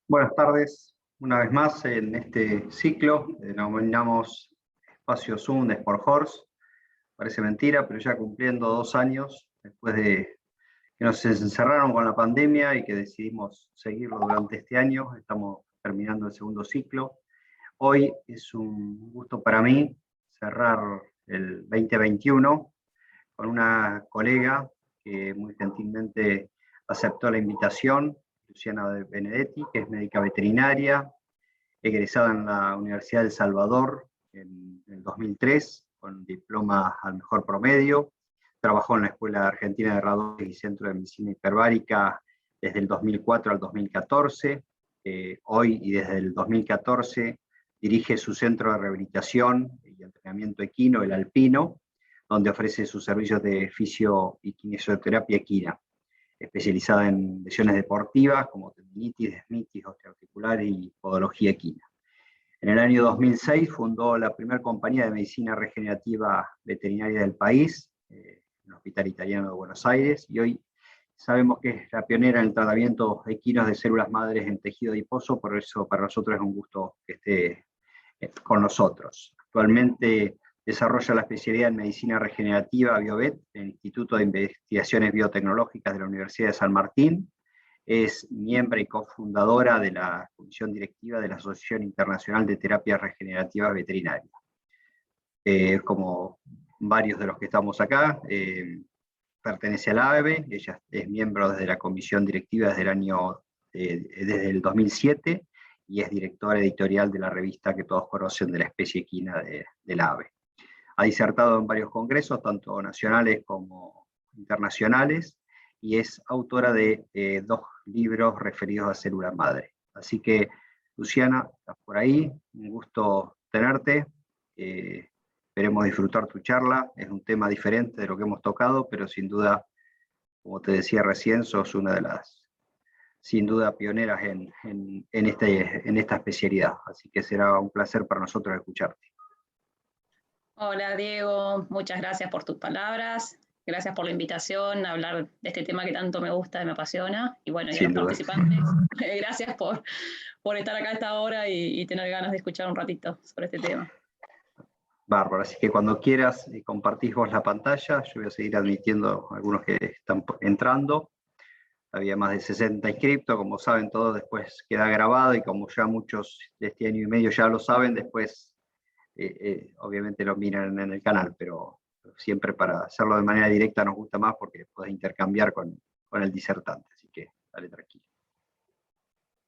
Buenas tardes, una vez más en este ciclo, denominamos Espacio Zoom de Sport Horse. Parece mentira, pero ya cumpliendo 2 años, después de que nos encerraron con la pandemia y que decidimos seguirlo durante este año, estamos terminando el segundo ciclo. Hoy es un gusto para mí cerrar el 2021 con una colega que muy gentilmente aceptó la invitación, Luciana Benedetti, que es médica veterinaria, egresada en la Universidad de El Salvador en el 2003, con diploma al mejor promedio. Trabajó en la Escuela Argentina de Herradores y Centro de Medicina Hiperbárica desde el 2004 al 2014. Hoy y desde el 2014 dirige su centro de rehabilitación y entrenamiento equino, el Alpino, donde ofrece sus servicios de fisio y kinesioterapia equina, especializada en lesiones deportivas como tendinitis, desmitis, osteoarticular y podología equina. En el año 2006 fundó la primera compañía de medicina regenerativa veterinaria del país, en el Hospital Italiano de Buenos Aires, y hoy sabemos que es la pionera en el tratamiento equinos de células madres en tejido adiposo, por eso para nosotros es un gusto que esté con nosotros. Actualmente desarrolla la especialidad en Medicina Regenerativa Biovet en el Instituto de Investigaciones Biotecnológicas de la Universidad de San Martín. Es miembro y cofundadora de la Comisión Directiva de la Asociación Internacional de Terapias Regenerativas Veterinarias. Como varios de los que estamos acá, pertenece a la ABE, ella es miembro desde la Comisión Directiva desde el 2007, y es directora editorial de la revista que todos conocen de la especie equina de la ave. Ha disertado en varios congresos, tanto nacionales como internacionales, y es autora de 2 libros referidos a células madre. Así que, Luciana, estás por ahí, un gusto tenerte. Esperemos disfrutar tu charla, es un tema diferente de lo que hemos tocado, pero sin duda, como te decía recién, sos una de las, sin duda, pioneras en esta especialidad. Así que será un placer para nosotros escucharte. Hola Diego, muchas gracias por tus palabras, gracias por la invitación a hablar de este tema que tanto me gusta y me apasiona, y bueno, y a los participantes, gracias por estar acá a esta hora y tener ganas de escuchar un ratito sobre este tema. Bárbaro, así que cuando quieras compartís vos la pantalla, yo voy a seguir admitiendo a algunos que están entrando. Había más de 60 inscriptos, como saben todos, después queda grabado, y como ya muchos de este año y medio ya lo saben, después obviamente lo miran en el canal, pero siempre para hacerlo de manera directa nos gusta más porque podés intercambiar con el disertante, así que dale tranquilo.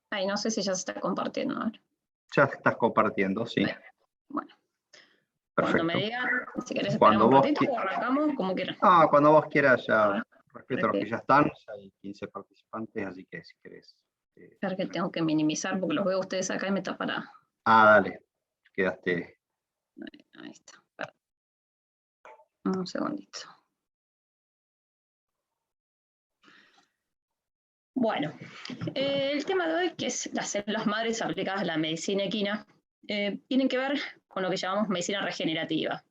Ay, no sé si ya se está compartiendo ahora. Ya estás compartiendo, sí. Bueno. Perfecto. Cuando me digan, si querés esperar un ratito o arrancamos, como quieran. Cuando vos quieras, ya respeto a los que ya están, ya hay 15 participantes, así que si querés. Claro que tengo que minimizar porque los veo a ustedes acá y me tapará. Dale, quedaste. Ahí está. Un segundito. Bueno, el tema de hoy, que es las células madres aplicadas a la medicina equina, tienen que ver con lo que llamamos medicina regenerativa,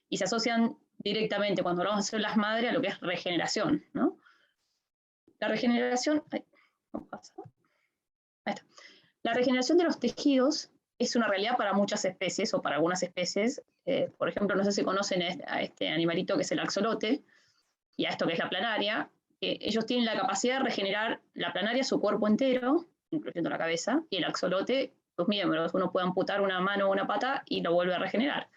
y se asocian directamente, cuando hablamos de células madre, a lo que es regeneración, ¿no? La regeneración, ¿cómo pasa? Ahí está. La regeneración de los tejidos es una realidad para muchas especies, o para algunas especies. Por ejemplo, no sé si conocen a este animalito que es el axolote, y a esto que es la planaria. Ellos tienen la capacidad de regenerar la planaria su cuerpo entero, incluyendo la cabeza, y el axolote sus miembros. Uno puede amputar una mano o una pata y lo vuelve a regenerar.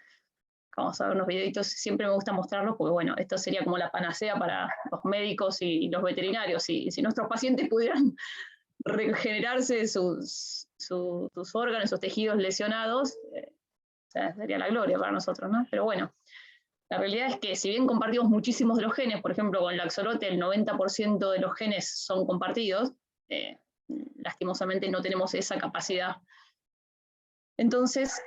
Vamos a ver unos videitos, siempre me gusta mostrarlos porque, bueno, esto sería como la panacea para los médicos y los veterinarios. Si nuestros pacientes pudieran regenerarse sus órganos, sus tejidos lesionados, o sea, sería la gloria para nosotros, ¿no? Pero bueno, la realidad es que si bien compartimos muchísimos de los genes, por ejemplo, con el axolote el 90% de los genes son compartidos, lastimosamente no tenemos esa capacidad. Entonces,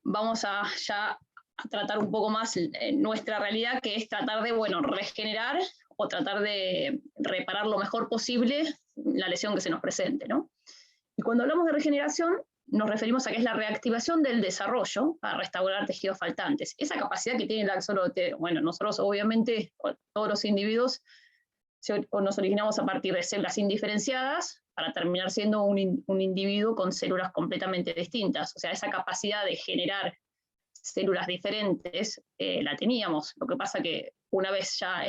vamos a ya a tratar un poco más nuestra realidad, que es tratar de, bueno, regenerar o tratar de reparar lo mejor posible la lesión que se nos presente, ¿no? Y cuando hablamos de regeneración, nos referimos a que es la reactivación del desarrollo para restaurar tejidos faltantes. Esa capacidad que tiene el axolote, bueno, nosotros obviamente, todos los individuos, nos originamos a partir de células indiferenciadas, para terminar siendo un individuo con células completamente distintas. O sea, esa capacidad de generar células diferentes la teníamos. Lo que pasa que una vez ya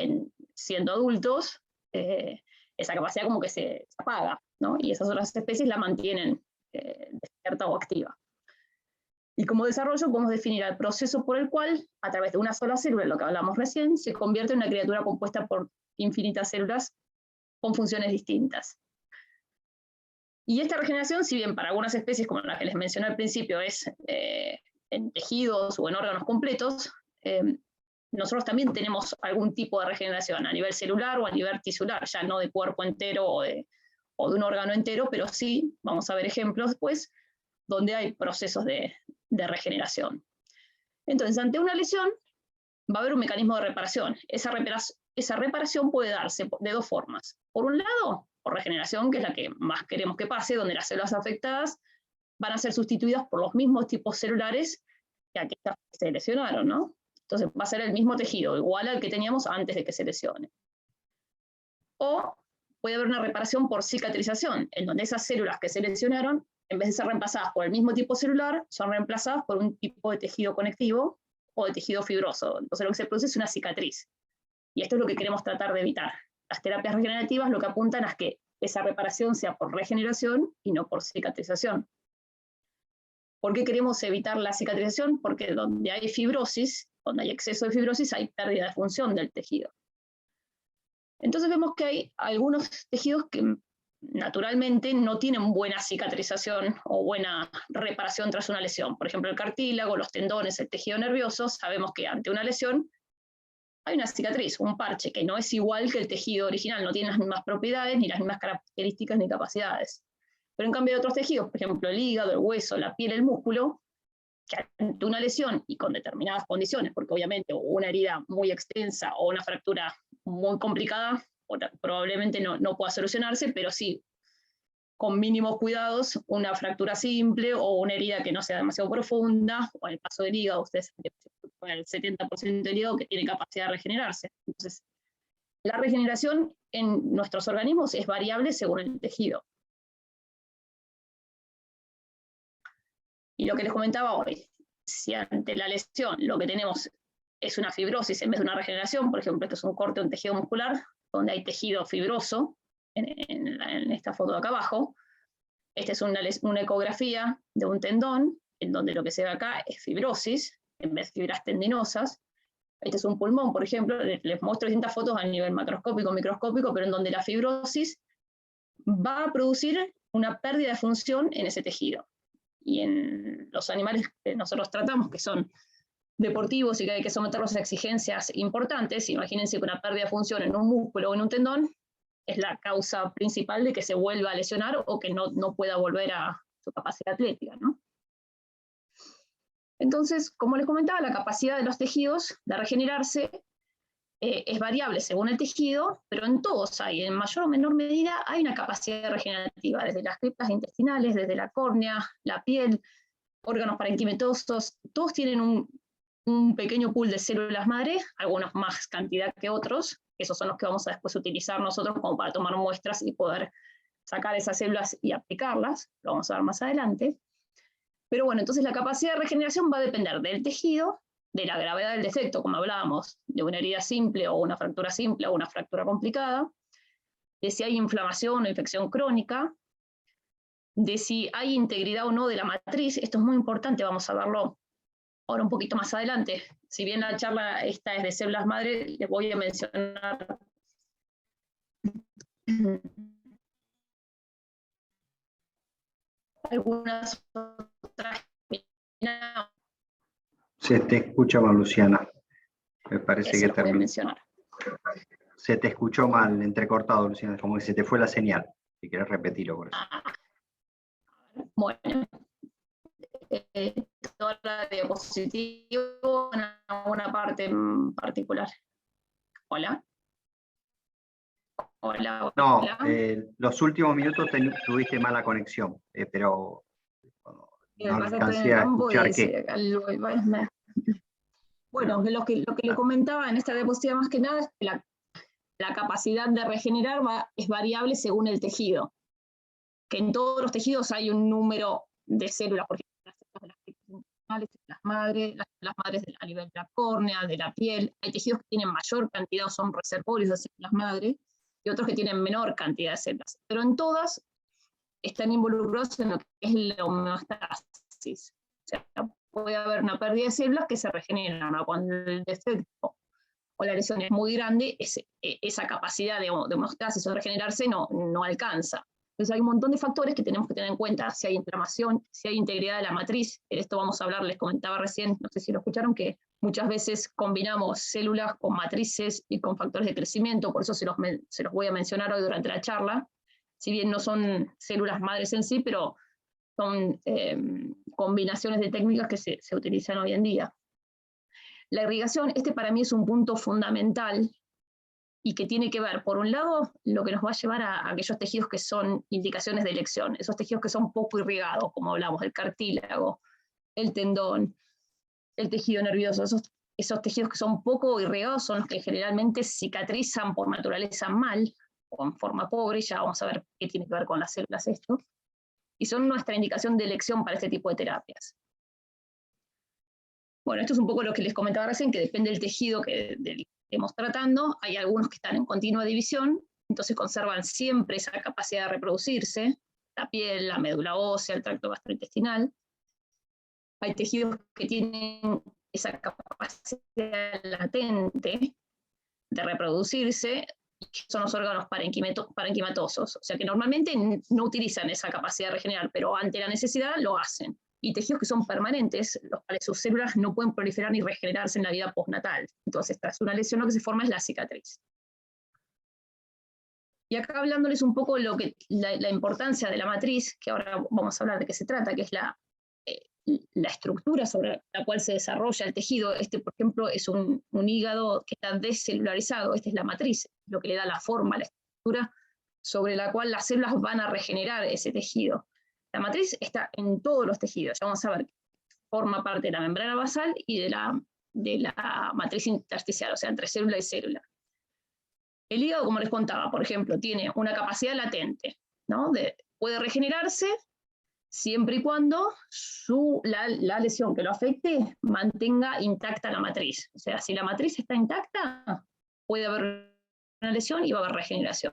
siendo adultos, esa capacidad como que se apaga, ¿no? Y esas otras especies la mantienen despierta o activa. Y como desarrollo podemos definir el proceso por el cual, a través de una sola célula, lo que hablamos recién, se convierte en una criatura compuesta por infinitas células con funciones distintas. Y esta regeneración, si bien para algunas especies, como la que les mencioné al principio, es en tejidos o en órganos completos, nosotros también tenemos algún tipo de regeneración a nivel celular o a nivel tisular, ya no de cuerpo entero o de un órgano entero, pero sí, vamos a ver ejemplos después, donde hay procesos de regeneración. Entonces, ante una lesión, va a haber un mecanismo de reparación. Esa reparación puede darse de dos formas. Por un lado, por regeneración, que es la que más queremos que pase, donde las células afectadas van a ser sustituidas por los mismos tipos celulares que aquellas que se lesionaron, ¿no? Entonces va a ser el mismo tejido, igual al que teníamos antes de que se lesione. O puede haber una reparación por cicatrización, en donde esas células que se lesionaron, en vez de ser reemplazadas por el mismo tipo celular, son reemplazadas por un tipo de tejido conectivo o de tejido fibroso. Entonces lo que se produce es una cicatriz. Y esto es lo que queremos tratar de evitar. Las terapias regenerativas lo que apuntan es que esa reparación sea por regeneración y no por cicatrización. ¿Por qué queremos evitar la cicatrización? Porque donde hay fibrosis, donde hay exceso de fibrosis, hay pérdida de función del tejido. Entonces vemos que hay algunos tejidos que naturalmente no tienen buena cicatrización o buena reparación tras una lesión. Por ejemplo, el cartílago, los tendones, el tejido nervioso, sabemos que ante una lesión hay una cicatriz, un parche, que no es igual que el tejido original, no tiene las mismas propiedades, ni las mismas características, ni capacidades. Pero en cambio de otros tejidos, por ejemplo, el hígado, el hueso, la piel, el músculo, que ante una lesión y con determinadas condiciones, porque obviamente una herida muy extensa o una fractura muy complicada, probablemente no pueda solucionarse, pero sí, con mínimos cuidados, una fractura simple o una herida que no sea demasiado profunda, o en el caso del hígado, ustedes saben que el 70% del hígado que tiene capacidad de regenerarse. Entonces, la regeneración en nuestros organismos es variable según el tejido. Y lo que les comentaba hoy, si ante la lesión lo que tenemos es una fibrosis en vez de una regeneración, por ejemplo, esto es un corte de un tejido muscular, donde hay tejido fibroso, en esta foto de acá abajo, esta es una ecografía de un tendón, en donde lo que se ve acá es fibrosis, en vez de fibras tendinosas. Este es un pulmón, por ejemplo, les muestro distintas fotos a nivel macroscópico, microscópico, pero en donde la fibrosis va a producir una pérdida de función en ese tejido. Y en los animales que nosotros tratamos, que son deportivos y que hay que someterlos a exigencias importantes, imagínense que una pérdida de función en un músculo o en un tendón es la causa principal de que se vuelva a lesionar o que no pueda volver a su capacidad atlética, ¿no? Entonces, como les comentaba, la capacidad de los tejidos de regenerarse es variable según el tejido, pero en todos hay, en mayor o menor medida, hay una capacidad regenerativa, desde las criptas intestinales, desde la córnea, la piel, órganos parenquimatosos, todos tienen un pequeño pool de células madre, algunos más cantidad que otros, esos son los que vamos a después utilizar nosotros como para tomar muestras y poder sacar esas células y aplicarlas, lo vamos a ver más adelante. Pero bueno, entonces la capacidad de regeneración va a depender del tejido, de la gravedad del defecto, como hablábamos, de una herida simple o una fractura simple o una fractura complicada, de si hay inflamación o infección crónica, de si hay integridad o no de la matriz. Esto es muy importante, vamos a verlo ahora un poquito más adelante. Si bien la charla esta es de células madre, les voy a mencionar algunas otras. Se te escucha mal, Luciana. Me parece que terminó. Se te escuchó mal, entrecortado, Luciana, como que se te fue la señal. Si querés repetirlo por eso. Bueno, toda la diapositiva en alguna parte en particular. Hola. Hola. No, los últimos minutos tuviste mala conexión, pero no alcancé a escuchar qué. Bueno, lo que le comentaba en esta diapositiva más que nada es que la capacidad de regenerar es variable según el tejido. que en todos los tejidos hay un número de células, por ejemplo, las células de las tejidos intestinales, las madres a nivel de la córnea, de la piel. Hay tejidos que tienen mayor cantidad o son reservorios de células madre, y otros que tienen menor cantidad de células. Pero en todas están involucrados en lo que es la homeostasis. O sea, puede haber una pérdida de células que se regeneran, ¿no? Cuando el defecto o la lesión es muy grande, esa capacidad de homeostasis o de regenerarse no alcanza. Entonces hay un montón de factores que tenemos que tener en cuenta, si hay inflamación, si hay integridad de la matriz. En esto vamos a hablar, les comentaba recién, no sé si lo escucharon, que muchas veces combinamos células con matrices y con factores de crecimiento, por eso se los voy a mencionar hoy durante la charla. Si bien no son células madres en sí, pero son combinaciones de técnicas que se utilizan hoy en día. La irrigación, para mí es un punto fundamental y que tiene que ver, por un lado, lo que nos va a llevar a aquellos tejidos que son indicaciones de elección, esos tejidos que son poco irrigados, como hablamos, el cartílago, el tendón, el tejido nervioso, esos tejidos que son poco irrigados son los que generalmente cicatrizan por naturaleza mal, o en forma pobre, ya vamos a ver qué tiene que ver con las células esto, y son nuestra indicación de elección para este tipo de terapias. Bueno, esto es un poco lo que les comentaba recién, que depende del tejido que estemos tratando. Hay algunos que están en continua división, entonces conservan siempre esa capacidad de reproducirse, la piel, la médula ósea, el tracto gastrointestinal. Hay tejidos que tienen esa capacidad latente de reproducirse, que son los órganos parenquimatosos, o sea que normalmente no utilizan esa capacidad de regenerar, pero ante la necesidad lo hacen. Y tejidos que son permanentes, los cuales sus células no pueden proliferar ni regenerarse en la vida postnatal. Entonces, tras una lesión lo que se forma es la cicatriz. Y acá hablándoles un poco la importancia de la matriz, que ahora vamos a hablar de qué se trata, que es la estructura sobre la cual se desarrolla el tejido. Por ejemplo, es un hígado que está descelularizado, esta es la matriz, lo que le da la forma, la estructura sobre la cual las células van a regenerar ese tejido. La matriz está en todos los tejidos, ya vamos a ver, forma parte de la membrana basal y de la matriz intersticial, o sea, entre célula y célula. El hígado, como les contaba, por ejemplo, tiene una capacidad latente, ¿no? Puede regenerarse siempre y cuando la lesión que lo afecte mantenga intacta la matriz. O sea, si la matriz está intacta, puede haber una lesión y va a haber regeneración.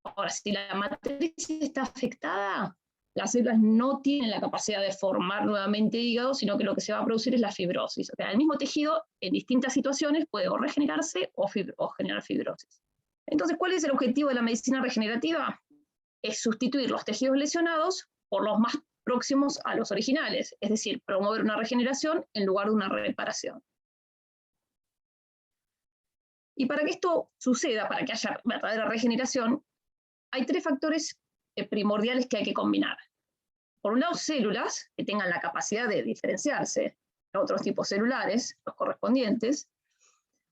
Ahora, si la matriz está afectada, las células no tienen la capacidad de formar nuevamente hígado, sino que lo que se va a producir es la fibrosis. O sea, el mismo tejido, en distintas situaciones, puede o regenerarse o generar fibrosis. Entonces, ¿cuál es el objetivo de la medicina regenerativa? Es sustituir los tejidos lesionados por los más próximos a los originales, es decir, promover una regeneración en lugar de una reparación. Y para que esto suceda, para que haya verdadera regeneración, hay tres factores primordiales que hay que combinar. Por un lado, células que tengan la capacidad de diferenciarse de otros tipos celulares, los correspondientes,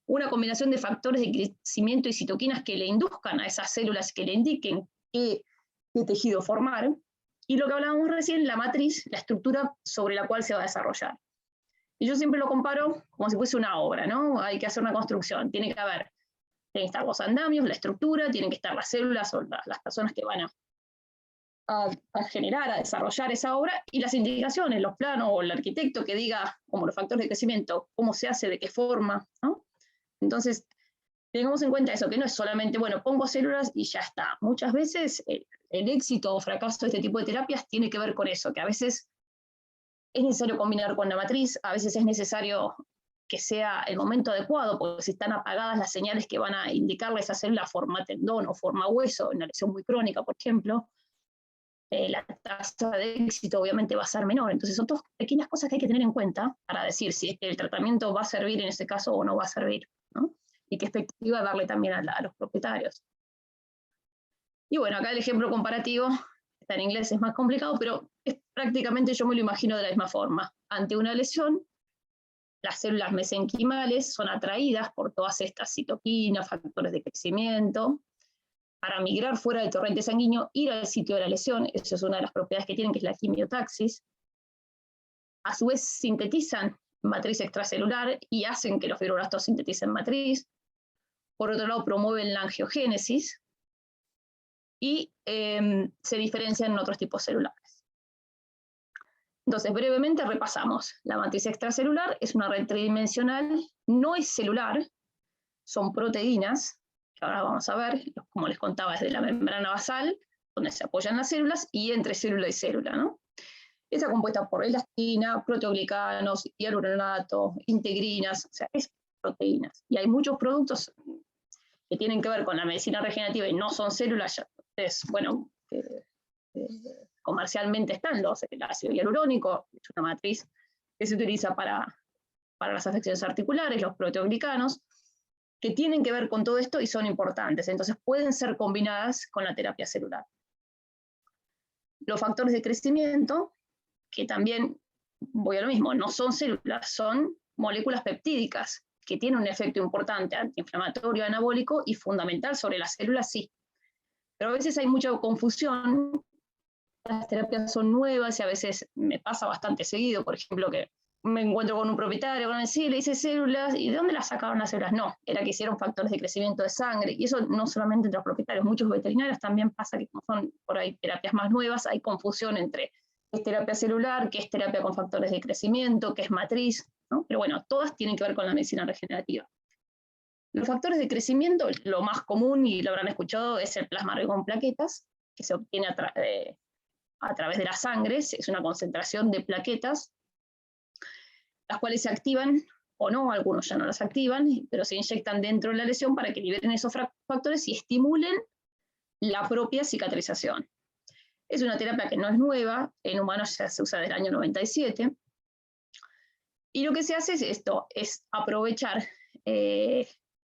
una combinación de factores de crecimiento y citoquinas que le induzcan a esas células, que le indiquen qué tejido formar, y lo que hablábamos recién, la matriz, la estructura sobre la cual se va a desarrollar. Y yo siempre lo comparo como si fuese una obra, ¿no? Hay que hacer una construcción, tienen que estar los andamios, la estructura, tienen que estar las células o las personas que van a generar, a desarrollar esa obra, y las indicaciones, los planos o el arquitecto que diga, como los factores de crecimiento, cómo se hace, de qué forma, ¿no? Entonces, tengamos en cuenta eso, que no es solamente, bueno, pongo células y ya está. Muchas veces el éxito o fracaso de este tipo de terapias tiene que ver con eso, que a veces es necesario combinar con la matriz, a veces es necesario que sea el momento adecuado, porque si están apagadas las señales que van a indicarle a esa célula forma tendón o forma hueso, en una lesión muy crónica, por ejemplo, la tasa de éxito obviamente va a ser menor. Entonces son todas pequeñas cosas que hay que tener en cuenta para decir si el tratamiento va a servir en ese caso o no va a servir, ¿no? Y qué expectativa darle también a los propietarios. Y bueno, acá el ejemplo comparativo, está en inglés, es más complicado, pero prácticamente yo me lo imagino de la misma forma. Ante una lesión, las células mesenquimales son atraídas por todas estas citoquinas, factores de crecimiento, para migrar fuera del torrente sanguíneo, ir al sitio de la lesión, esa es una de las propiedades que tienen, que es la quimiotaxis. A su vez sintetizan matriz extracelular y hacen que los fibroblastos sinteticen matriz. Por otro lado, promueven la angiogénesis, y se diferencian en otros tipos celulares. Entonces, brevemente repasamos. La matriz extracelular es una red tridimensional, no es celular, son proteínas, que ahora vamos a ver, como les contaba, es de la membrana basal, donde se apoyan las células, y entre célula y célula, ¿no? Está compuesta por elastina, proteoglicanos, hialuronato, integrinas, o sea, es proteínas. Y hay muchos productos que tienen que ver con la medicina regenerativa y no son células, ya, bueno, comercialmente están el ácido hialurónico, es una matriz que se utiliza para las afecciones articulares, los proteoglicanos, que tienen que ver con todo esto y son importantes, entonces pueden ser combinadas con la terapia celular. Los factores de crecimiento, que también, voy a lo mismo, no son células, son moléculas peptídicas, que tienen un efecto importante antiinflamatorio, anabólico y fundamental sobre las células, sí. Pero a veces hay mucha confusión, las terapias son nuevas y a veces me pasa bastante seguido, por ejemplo, que me encuentro con un propietario, con sí, le hice células, ¿y de dónde las sacaron las células? No, era que hicieron factores de crecimiento de sangre, y eso no solamente entre los propietarios, muchos veterinarios también pasa que como son por ahí terapias más nuevas, hay confusión entre qué es terapia celular, qué es terapia con factores de crecimiento, qué es matriz, ¿no? Pero bueno, todas tienen que ver con la medicina regenerativa. Los factores de crecimiento, lo más común, y lo habrán escuchado, es el plasma rico en plaquetas, que se obtiene a través de la sangre, es una concentración de plaquetas, las cuales se activan o no, algunos ya no las activan, pero se inyectan dentro de la lesión para que liberen esos factores y estimulen la propia cicatrización. Es una terapia que no es nueva, en humanos ya se usa desde el año 97, y lo que se hace es esto, es aprovechar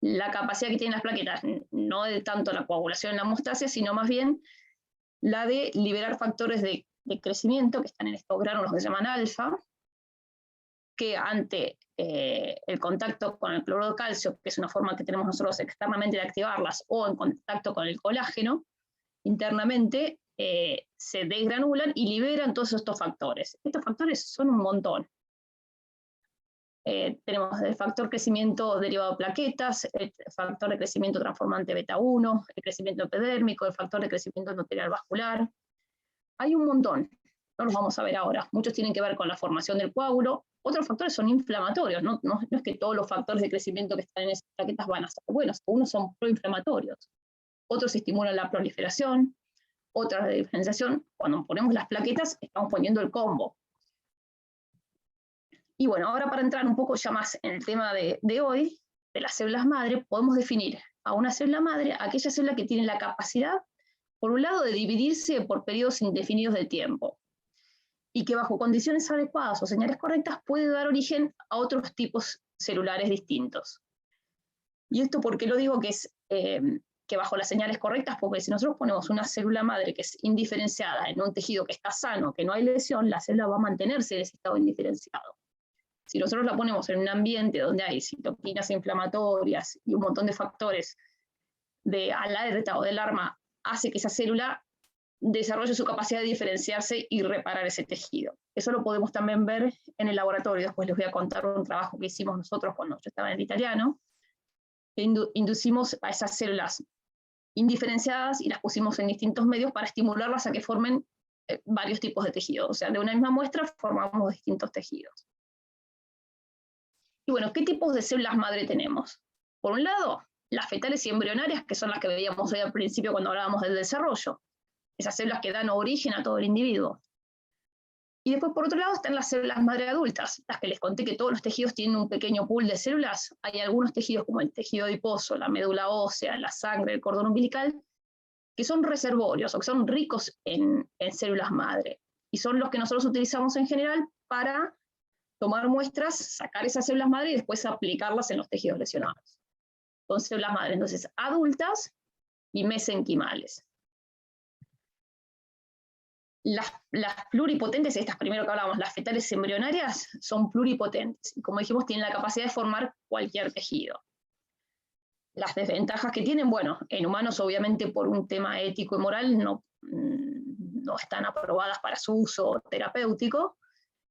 la capacidad que tienen las plaquetas, no de tanto la coagulación en la hemostasia, sino más bien la de liberar factores de crecimiento que están en estos gránulos que se llaman alfa, que ante el contacto con el cloruro de calcio, que es una forma que tenemos nosotros externamente de activarlas, o en contacto con el colágeno, internamente se desgranulan y liberan todos estos factores. Estos factores son un montón. Tenemos el factor crecimiento derivado de plaquetas, el factor de crecimiento transformante beta 1, el crecimiento epidérmico, el factor de crecimiento endotelial vascular. Hay un montón, no los vamos a ver ahora. Muchos tienen que ver con la formación del coágulo, otros factores son inflamatorios, no es que todos los factores de crecimiento que están en esas plaquetas van a ser buenos, algunos son proinflamatorios, otros estimulan la proliferación, otras la diferenciación. Cuando ponemos las plaquetas estamos poniendo el combo. Y bueno, ahora para entrar un poco ya más en el tema de hoy, de las células madre, podemos definir a una célula madre aquella célula que tiene la capacidad, por un lado, de dividirse por periodos indefinidos de tiempo, y que bajo condiciones adecuadas o señales correctas puede dar origen a otros tipos celulares distintos. Y esto porque lo digo que es que bajo las señales correctas, porque si nosotros ponemos una célula madre que es indiferenciada en un tejido que está sano, que no hay lesión, la célula va a mantenerse en ese estado indiferenciado. Si nosotros la ponemos en un ambiente donde hay citoquinas inflamatorias y un montón de factores de alerta o de alarma, hace que esa célula desarrolle su capacidad de diferenciarse y reparar ese tejido. Eso lo podemos también ver en el laboratorio. Después les voy a contar un trabajo que hicimos nosotros cuando yo estaba en el italiano, que inducimos a esas células indiferenciadas y las pusimos en distintos medios para estimularlas a que formen varios tipos de tejidos. O sea, de una misma muestra formamos distintos tejidos. Y bueno, ¿qué tipos de células madre tenemos? Por un lado, las fetales y embrionarias, que son las que veíamos hoy al principio cuando hablábamos del desarrollo. Esas células que dan origen a todo el individuo. Y después, por otro lado, están las células madre adultas, las que les conté que todos los tejidos tienen un pequeño pool de células. Hay algunos tejidos como el tejido adiposo, la médula ósea, la sangre, el cordón umbilical, que son reservorios o que son ricos en células madre. Y son los que nosotros utilizamos en general para tomar muestras, sacar esas células madre y después aplicarlas en los tejidos lesionados. Son células madre, entonces, adultas y mesenquimales. Las pluripotentes, estas primero que hablábamos, las fetales embrionarias, son pluripotentes. Y como dijimos, tienen la capacidad de formar cualquier tejido. Las desventajas que tienen, bueno, en humanos obviamente por un tema ético y moral no están aprobadas para su uso terapéutico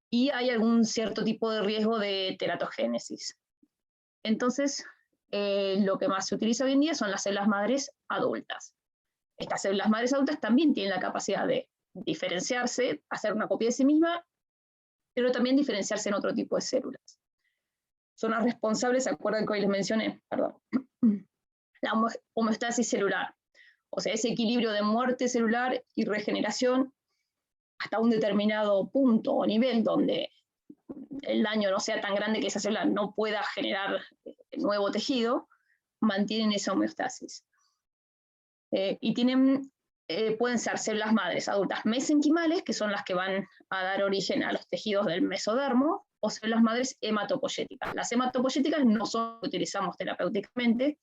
y hay algún cierto tipo de riesgo de teratogénesis. Entonces, lo que más se utiliza hoy en día son las células madres adultas. Estas células madres adultas también tienen la capacidad de diferenciarse, hacer una copia de sí misma, pero también diferenciarse en otro tipo de células. Son las responsables, ¿se acuerdan que hoy les mencioné? Perdón. La homeostasis celular, o sea, ese equilibrio de muerte celular y regeneración hasta un determinado punto o nivel donde el daño no sea tan grande que esa célula no pueda generar nuevo tejido, mantienen esa homeostasis. Y pueden ser células madres adultas mesenquimales, que son las que van a dar origen a los tejidos del mesodermo, o células madres hematopoyéticas. Las hematopoyéticas no son las que utilizamos terapéuticamente,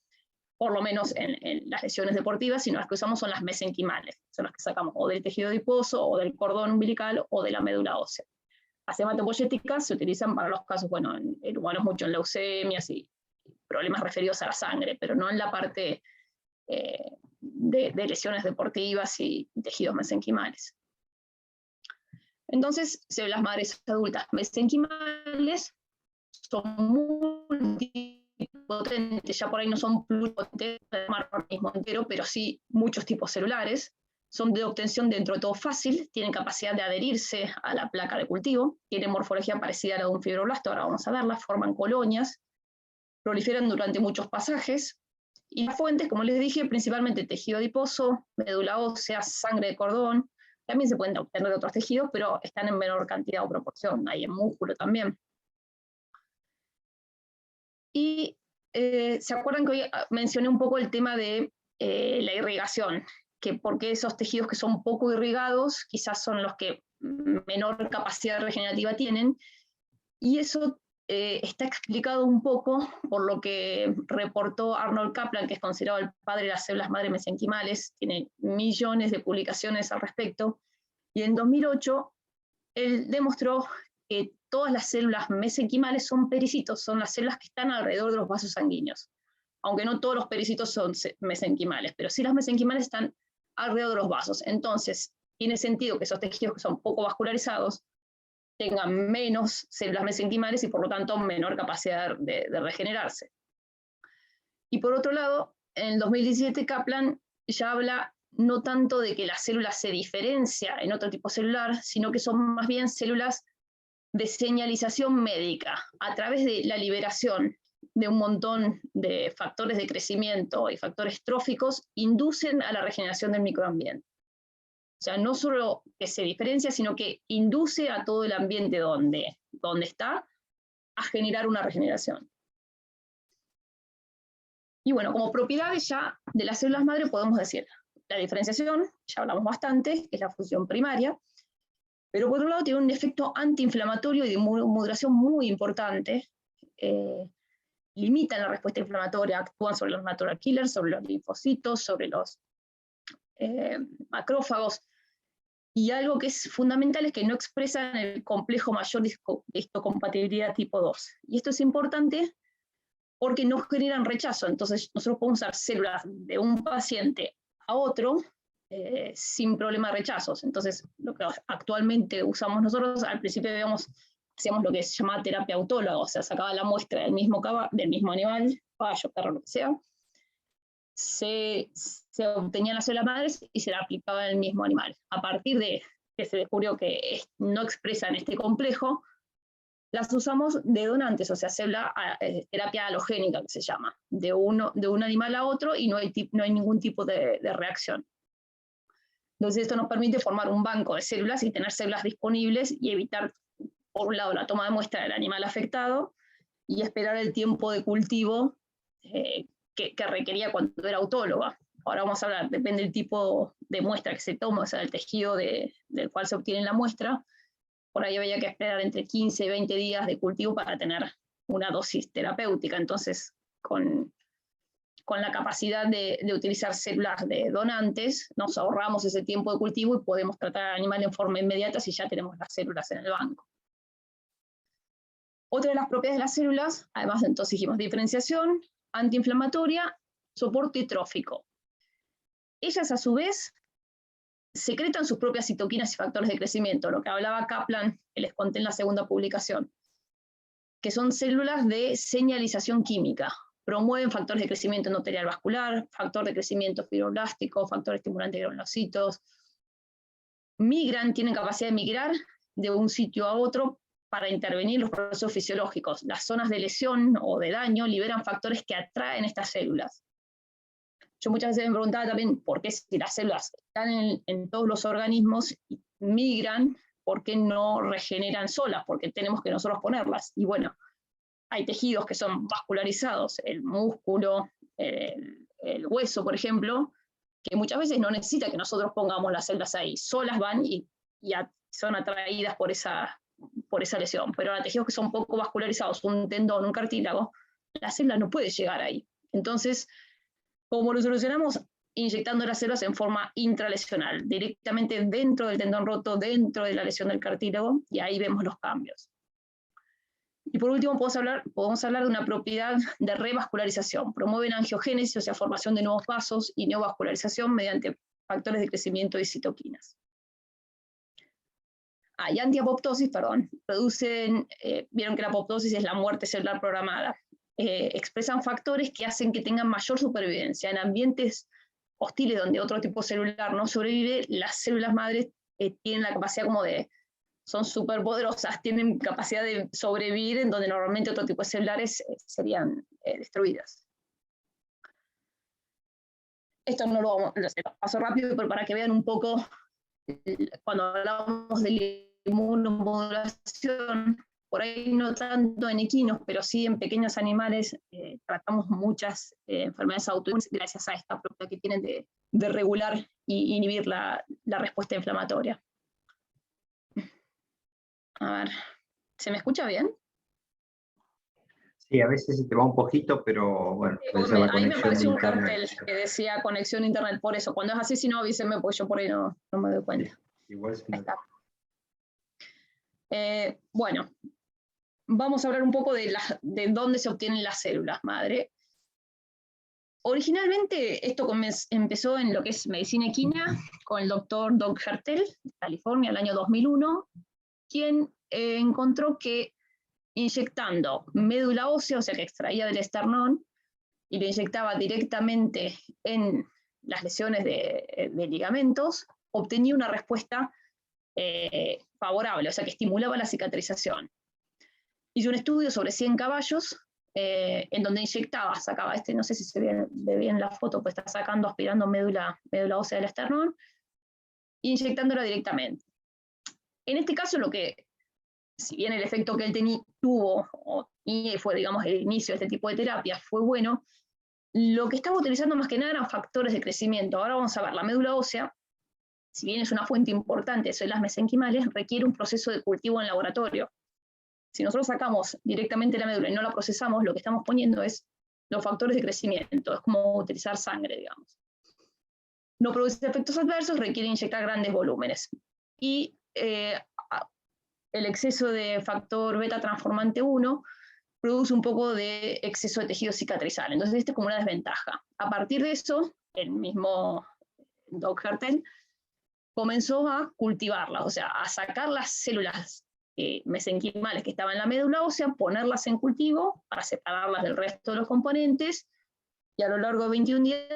por lo menos en las lesiones deportivas, sino las que usamos son las mesenquimales, son las que sacamos o del tejido adiposo, o del cordón umbilical, o de la médula ósea. Las hematopoyéticas se utilizan para los casos, bueno, en humanos mucho en leucemias y problemas referidos a la sangre, pero no en la parte de lesiones deportivas y tejidos mesenquimales. Entonces, células madres adultas mesenquimales son multipotentes, ya por ahí no son pluripotentes del organismo entero, pero sí muchos tipos celulares, son de obtención dentro de todo fácil, tienen capacidad de adherirse a la placa de cultivo, tienen morfología parecida a la de un fibroblasto, ahora vamos a verla, forman colonias, proliferan durante muchos pasajes, y las fuentes, como les dije, principalmente tejido adiposo, médula ósea, sangre de cordón, también se pueden obtener de otros tejidos, pero están en menor cantidad o proporción, hay en músculo también. Y ¿se acuerdan que hoy mencioné un poco el tema de la irrigación? Que porque esos tejidos que son poco irrigados, quizás son los que menor capacidad regenerativa tienen, y eso está explicado un poco por lo que reportó Arnold Kaplan, que es considerado el padre de las células madre mesenquimales, tiene millones de publicaciones al respecto, y en 2008 él demostró que todas las células mesenquimales son pericitos, son las células que están alrededor de los vasos sanguíneos, aunque no todos los pericitos son mesenquimales, pero sí las mesenquimales están alrededor de los vasos. Entonces, tiene sentido que esos tejidos que son poco vascularizados tengan menos células mesenquimales y por lo tanto menor capacidad de regenerarse. Y por otro lado, en el 2017 Kaplan ya habla no tanto de que la célula se diferencia en otro tipo celular, sino que son más bien células de señalización médica, a través de la liberación de un montón de factores de crecimiento y factores tróficos, inducen a la regeneración del microambiente. O sea, no solo que se diferencia, sino que induce a todo el ambiente donde está a generar una regeneración. Y bueno, como propiedades ya de las células madre podemos decir la diferenciación, ya hablamos bastante, que es la función primaria, pero por otro lado tiene un efecto antiinflamatorio y de modulación muy importante, limitan la respuesta inflamatoria, actúan sobre los natural killers, sobre los linfocitos, sobre los macrófagos, y algo que es fundamental es que no expresan el complejo mayor de histocompatibilidad tipo 2. Y esto es importante porque no generan rechazo. Entonces nosotros podemos usar células de un paciente a otro sin problema de rechazos. Entonces lo que actualmente usamos nosotros, al principio hacíamos lo que se llama terapia autóloga, o sea, sacaba la muestra del mismo animal, caballo, perro, lo que sea, se obtenían las células madres y se la aplicaba al mismo animal. A partir de que se descubrió que no expresan este complejo, las usamos de donantes, o sea, terapia halogénica, que se llama, de un animal a otro y no hay ningún tipo de reacción. Entonces esto nos permite formar un banco de células y tener células disponibles y evitar, por un lado, la toma de muestra del animal afectado y esperar el tiempo de cultivo que requería cuando era autóloga. Ahora vamos a hablar, depende del tipo de muestra que se toma, o sea, el tejido del cual se obtiene la muestra. Por ahí había que esperar entre 15 y 20 días de cultivo para tener una dosis terapéutica. Entonces, con la capacidad de utilizar células de donantes, nos ahorramos ese tiempo de cultivo y podemos tratar al animal en forma inmediata si ya tenemos las células en el banco. Otra de las propiedades de las células, además entonces dijimos diferenciación, antiinflamatoria, soporte trófico. Ellas a su vez secretan sus propias citoquinas y factores de crecimiento, lo que hablaba Kaplan, que les conté en la segunda publicación, que son células de señalización química. promueven factores de crecimiento endotelial vascular, factor de crecimiento fibroblástico, factor estimulante de granulocitos, migran, tienen capacidad de migrar de un sitio a otro para intervenir los procesos fisiológicos. Las zonas de lesión o de daño liberan factores que atraen estas células. Yo muchas veces me preguntaba también por qué si las células están en todos los organismos y migran, ¿por qué no regeneran solas? Porque tenemos que nosotros ponerlas. Y bueno, hay tejidos que son vascularizados, el músculo, el hueso, por ejemplo, que muchas veces no necesita que nosotros pongamos las células ahí, solas van y son atraídas por esa lesión. Pero a tejidos que son poco vascularizados, un tendón, un cartílago, la célula no puede llegar ahí. Entonces, ¿cómo lo solucionamos? Inyectando las células en forma intralesional, directamente dentro del tendón roto, dentro de la lesión del cartílago, y ahí vemos los cambios. Y por último, podemos hablar de una propiedad de revascularización. Promueven angiogénesis, o sea, formación de nuevos vasos, y neovascularización mediante factores de crecimiento y citoquinas. Y antiapoptosis, perdón, producen, vieron que la apoptosis es la muerte celular programada. Expresan factores que hacen que tengan mayor supervivencia. En ambientes hostiles donde otro tipo celular no sobrevive, las células madres tienen la capacidad son súper poderosas, tienen capacidad de sobrevivir en donde normalmente otro tipo de celulares serían destruidas. Esto no lo paso rápido, pero para que vean un poco, cuando hablamos de la inmunomodulación, por ahí no tanto en equinos, pero sí en pequeños animales, tratamos muchas enfermedades autoinmunes gracias a esta propiedad que tienen de regular e inhibir la respuesta inflamatoria. A ver, ¿se me escucha bien? Sí, a veces se te va un poquito, pero bueno, puede ser la ahí me conexión de apareció un internet. cartel que decía conexión a internet, por eso. Cuando es así, si no, avísenme, porque yo por ahí no me doy cuenta. Sí, igual si no. Bueno, vamos a hablar un poco de dónde se obtienen las células madre. Originalmente esto empezó en lo que es medicina equina, con el doctor Doug Hertel, de California, el año 2001, quien encontró que inyectando médula ósea, o sea que extraía del esternón, y le inyectaba directamente en las lesiones de ligamentos, obtenía una respuesta favorable, o sea que estimulaba la cicatrización. Hizo un estudio sobre 100 caballos, en donde sacaba, no sé si se ve bien la foto, pues está sacando, aspirando médula ósea del esternón, e inyectándola directamente. En este caso, si bien el efecto que él tuvo, y fue, digamos, el inicio de este tipo de terapia, fue bueno, lo que estaba utilizando más que nada eran factores de crecimiento. Ahora vamos a ver, la médula ósea, si bien es una fuente importante de células mesenquimales, requiere un proceso de cultivo en laboratorio. Si nosotros sacamos directamente la médula y no la procesamos, lo que estamos poniendo es los factores de crecimiento, es como utilizar sangre, digamos. No produce efectos adversos, requiere inyectar grandes volúmenes. Y el exceso de factor beta transformante 1 produce un poco de exceso de tejido cicatrizal. Entonces, esto es como una desventaja. A partir de eso, el mismo Doug Hertel comenzó a cultivarlas, o sea, a sacar las células mesenquimales que estaban en la médula ósea, ponerlas en cultivo para separarlas del resto de los componentes, y a lo largo de 21 días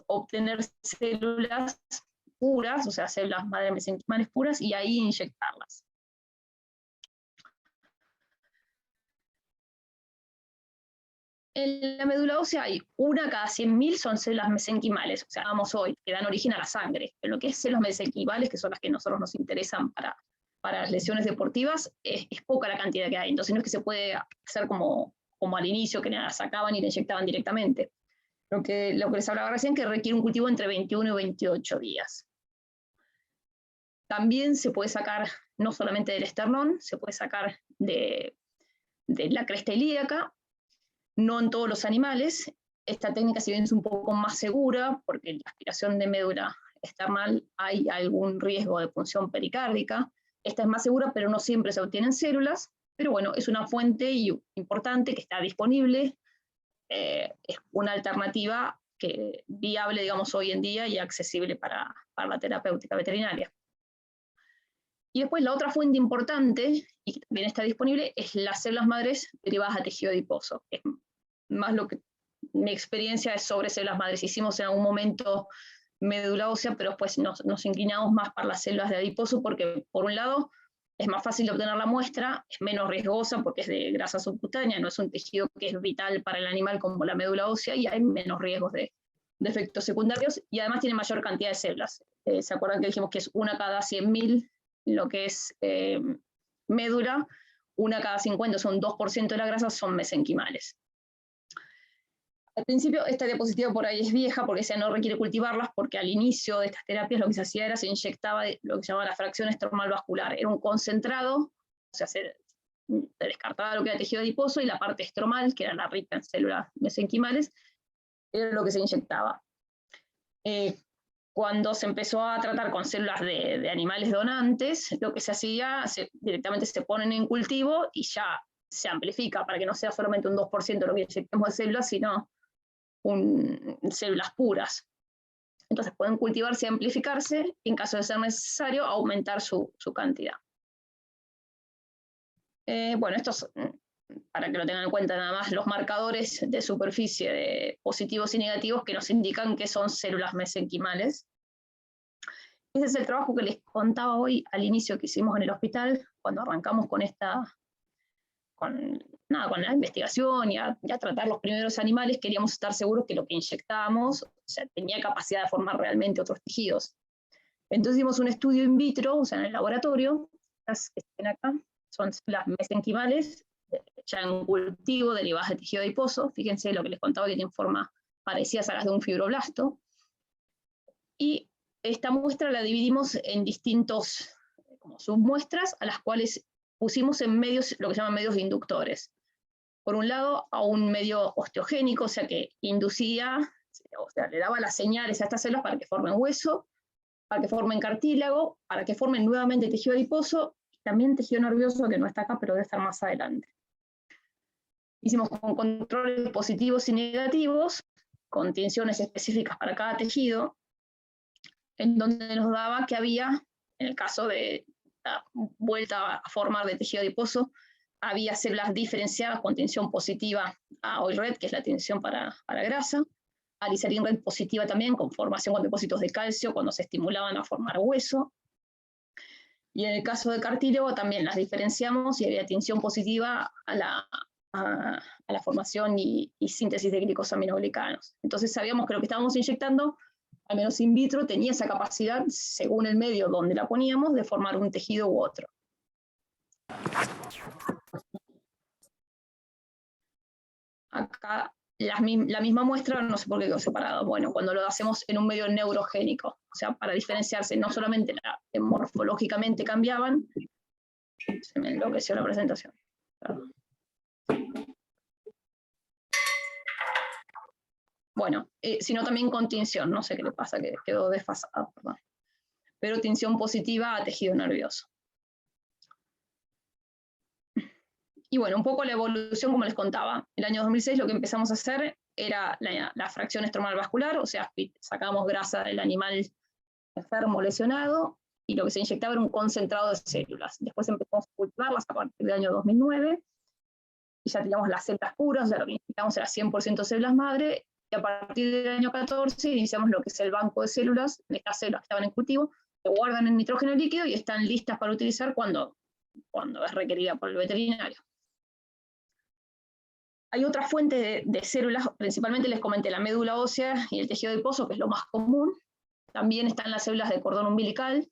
obtener células puras, o sea, células madre mesenquimales puras, y ahí inyectarlas. En la médula ósea hay una cada 100.000 son células mesenquimales, o sea, vamos hoy, que dan origen a la sangre. En lo que es células mesenquimales, que son las que a nosotros nos interesan para las lesiones deportivas, es poca la cantidad que hay. Entonces no es que se puede hacer como al inicio, que las sacaban y la inyectaban directamente. Lo que les hablaba recién, que requiere un cultivo entre 21 y 28 días. También se puede sacar no solamente del esternón, se puede sacar de la cresta ilíaca, no en todos los animales. Esta técnica, si bien es un poco más segura, porque en la aspiración de médula external hay algún riesgo de punción pericárdica, esta es más segura, pero no siempre se obtienen células, pero bueno, es una fuente importante que está disponible, es una alternativa viable, digamos, hoy en día y accesible para la terapéutica veterinaria. Y después la otra fuente importante, y que también está disponible, es las células madres derivadas a tejido adiposo, que es más lo que mi experiencia es sobre células madres. Hicimos en algún momento médula ósea, pero después nos inclinamos más para las células de adiposo porque, por un lado, es más fácil de obtener la muestra, es menos riesgosa porque es de grasa subcutánea, no es un tejido que es vital para el animal como la médula ósea, y hay menos riesgos de efectos secundarios, y además tiene mayor cantidad de células. ¿Se acuerdan que dijimos que es una cada 100.000 lo que es médula? Una cada 50, son 2% de la grasa, son mesenquimales. Al principio esta diapositiva por ahí es vieja porque no requiere cultivarlas, porque al inicio de estas terapias lo que se hacía era se inyectaba lo que se llamaba la fracción estromal vascular. Era un concentrado, o sea, se descartaba lo que era tejido adiposo, y la parte estromal, que era la rica en células mesenquimales, era lo que se inyectaba. Cuando se empezó a tratar con células de animales donantes, lo que se hacía, directamente se ponen en cultivo y ya se amplifica para que no sea solamente un 2% de lo que inyectamos de células, sino células puras. Entonces pueden cultivarse y amplificarse, y en caso de ser necesario, aumentar su cantidad. Bueno, estos, para que lo tengan en cuenta nada más, los marcadores de superficie de positivos y negativos que nos indican que son células mesenquimales. Ese es el trabajo que les contaba hoy al inicio que hicimos en el hospital, cuando arrancamos con la investigación y a tratar los primeros animales. Queríamos estar seguros que lo que inyectábamos, o sea, tenía capacidad de formar realmente otros tejidos. Entonces hicimos un estudio in vitro, o sea, en el laboratorio. Las que estén acá son las mesenquimales, ya en cultivo, derivadas de tejido adiposo. Fíjense lo que les contaba, que tienen forma parecidas a las de un fibroblasto. Y esta muestra la dividimos en distintos como submuestras, a las cuales pusimos en medios, lo que se llaman medios inductores. Por un lado, a un medio osteogénico, o sea, que inducía, o sea, le daba las señales a estas células para que formen hueso, para que formen cartílago, para que formen nuevamente tejido adiposo, y también tejido nervioso, que no está acá, pero debe estar más adelante. Hicimos con controles positivos y negativos, con tensiones específicas para cada tejido, en donde nos daba que había, en el caso de la vuelta a formar de tejido adiposo, había células diferenciadas con tensión positiva a oil red, que es la tensión para grasa, a glycerin red positiva también, con formación con depósitos de calcio cuando se estimulaban a formar hueso. Y en el caso de cartílago también las diferenciamos, y había tensión positiva a la formación y síntesis de glicosaminoglicanos. Entonces sabíamos que lo que estábamos inyectando, al menos in vitro, tenía esa capacidad, según el medio donde la poníamos, de formar un tejido u otro. Acá la misma muestra, no sé por qué quedó separada. Bueno, cuando lo hacemos en un medio neurogénico, o sea, para diferenciarse, no solamente morfológicamente cambiaban. Se me enloqueció la presentación. Perdón. Bueno, sino también con tinción, no sé qué le pasa, que quedó desfasada, perdón. Pero tinción positiva a tejido nervioso. Y bueno, un poco la evolución, como les contaba. El año 2006 lo que empezamos a hacer era la fracción estromal vascular, o sea, sacábamos grasa del animal enfermo, lesionado, y lo que se inyectaba era un concentrado de células. Después empezamos a cultivarlas a partir del año 2009, y ya teníamos las células puras, ya lo que inyectamos era 100% células madre, y a partir del año 14 iniciamos lo que es el banco de células. Estas células que estaban en cultivo se guardan en nitrógeno líquido y están listas para utilizar cuando es requerida por el veterinario. Hay otra fuente de células, principalmente les comenté la médula ósea y el tejido adiposo, que es lo más común. También están las células de cordón umbilical.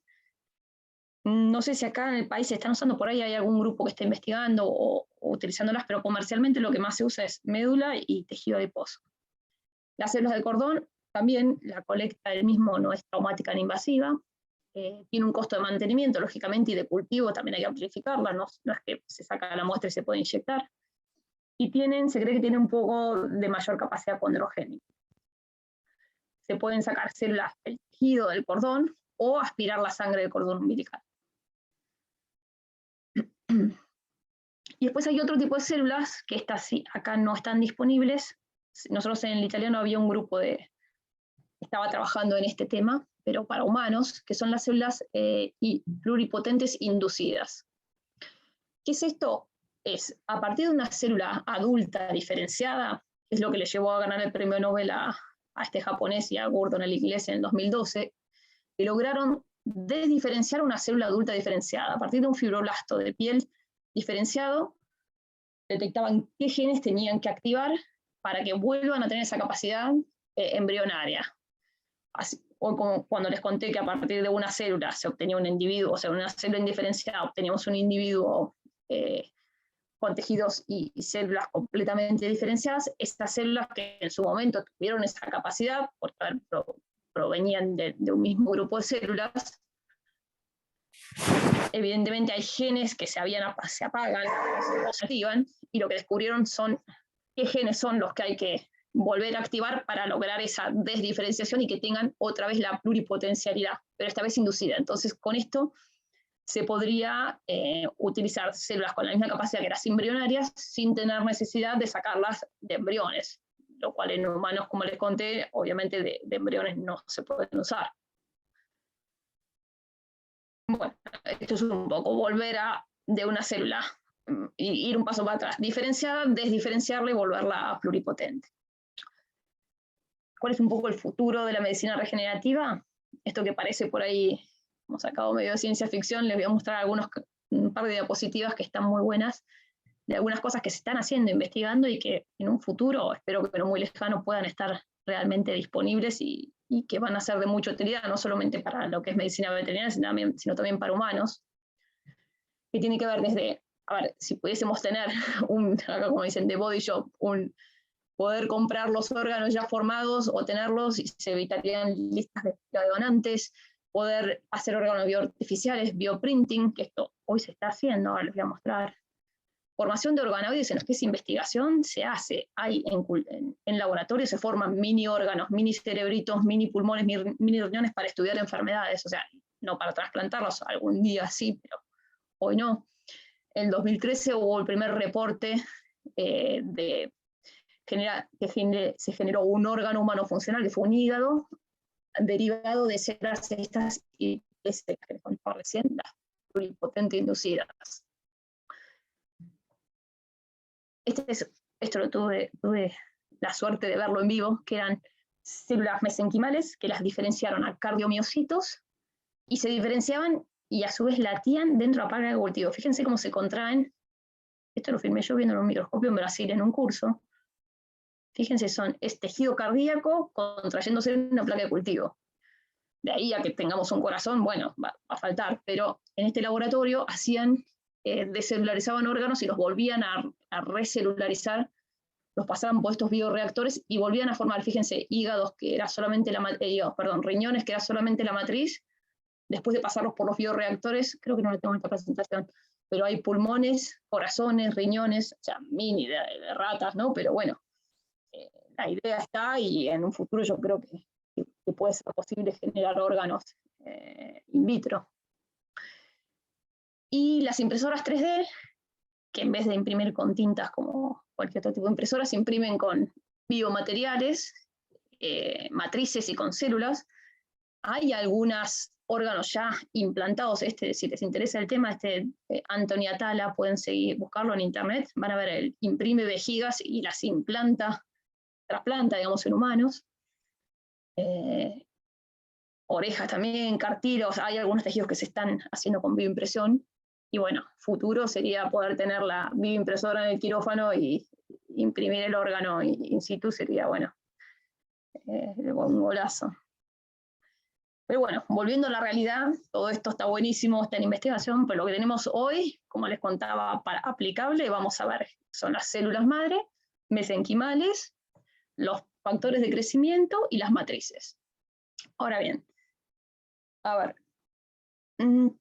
No sé si acá en el país se están usando, por ahí hay algún grupo que está investigando o utilizándolas, pero comercialmente lo que más se usa es médula y tejido adiposo. Las células de cordón, también la colecta del mismo no es traumática ni invasiva. Tiene un costo de mantenimiento, lógicamente, y de cultivo también hay que amplificarla, no es que se saca la muestra y se puede inyectar. Y se cree que tiene un poco de mayor capacidad condrogénica. Se pueden sacar células del tejido del cordón o aspirar la sangre del cordón umbilical. Y después hay otro tipo de células, que estas sí, acá no están disponibles. Nosotros en el italiano había un grupo que estaba trabajando en este tema, pero para humanos, que son las células pluripotentes inducidas. ¿Qué es esto? Es a partir de una célula adulta diferenciada, es lo que le llevó a ganar el premio Nobel a este japonés y a Gordon Alley-Gillies en el 2012, que lograron desdiferenciar una célula adulta diferenciada. A partir de un fibroblasto de piel diferenciado, detectaban qué genes tenían que activar para que vuelvan a tener esa capacidad embrionaria. Así, o como cuando les conté que a partir de una célula se obtenía un individuo, o sea, una célula indiferenciada, obteníamos un individuo con tejidos y células completamente diferenciadas, estas células que en su momento tuvieron esa capacidad, porque provenían de un mismo grupo de células, evidentemente hay genes que se apagan o se activan, y lo que descubrieron son qué genes son los que hay que volver a activar para lograr esa desdiferenciación y que tengan otra vez la pluripotencialidad, pero esta vez inducida. Entonces, con esto se podría utilizar células con la misma capacidad que las embrionarias sin tener necesidad de sacarlas de embriones, lo cual en humanos, como les conté, obviamente de embriones no se pueden usar. Bueno, esto es un poco volver de una célula, ir un paso para atrás, diferenciada, desdiferenciarla y volverla pluripotente. ¿Cuál es un poco el futuro de la medicina regenerativa? Esto que parece por ahí, hemos sacado medio de ciencia ficción, les voy a mostrar un par de diapositivas que están muy buenas, de algunas cosas que se están haciendo, investigando, y que en un futuro, espero que no muy lejano, puedan estar realmente disponibles y que van a ser de mucha utilidad, no solamente para lo que es medicina veterinaria, sino también para humanos, que tiene que ver desde, a ver, si pudiésemos tener acá como dicen, de body shop, poder comprar los órganos ya formados o tenerlos, y se evitarían listas de donantes, poder hacer órganos bioartificiales, bioprinting, que esto hoy se está haciendo, ahora les voy a mostrar. Formación de organoides en lo que es investigación se hace, hay en laboratorio se forman mini órganos, mini cerebritos, mini pulmones, mini riñones para estudiar enfermedades, o sea, no para trasplantarlos, algún día sí, pero hoy no. En 2013 hubo el primer reporte que se generó un órgano humano funcional, que fue un hígado, derivado de células estas y que les contaba recién, las pluripotentes inducidas. Esto lo tuve la suerte de verlo en vivo, que eran células mesenquimales que las diferenciaron a cardiomiocitos y se diferenciaban y a su vez latían dentro de la placa de cultivo. Fíjense cómo se contraen. Esto lo filmé yo viendo en un microscopio en Brasil en un curso. Fíjense, es tejido cardíaco contrayéndose en una placa de cultivo. De ahí a que tengamos un corazón, bueno, va a faltar, pero en este laboratorio descelularizaban órganos y los volvían a recelularizar, los pasaban por estos bioreactores y volvían a formar, fíjense, hígados que era solamente riñones que era solamente la matriz, después de pasarlos por los bioreactores, creo que no le tengo esta presentación, pero hay pulmones, corazones, riñones, o sea, mini de ratas, ¿no? Pero bueno, la idea está, y en un futuro yo creo que puede ser posible generar órganos in vitro. Y las impresoras 3D, que en vez de imprimir con tintas como cualquier otro tipo de impresora, se imprimen con biomateriales, matrices y con células. Hay algunos órganos ya implantados, si les interesa el tema, Anthony Atala, pueden buscarlo en internet, van a ver, él imprime vejigas y las trasplanta, digamos, en humanos. Orejas también, cartílagos, hay algunos tejidos que se están haciendo con bioimpresión, y bueno, futuro sería poder tener la bioimpresora en el quirófano y imprimir el órgano in situ, sería, bueno, un golazo. Pero bueno, volviendo a la realidad, todo esto está buenísimo, está en investigación, pero lo que tenemos hoy, como les contaba, para aplicable, vamos a ver, son las células madre, mesenquimales, los factores de crecimiento y las matrices. Ahora bien, a ver,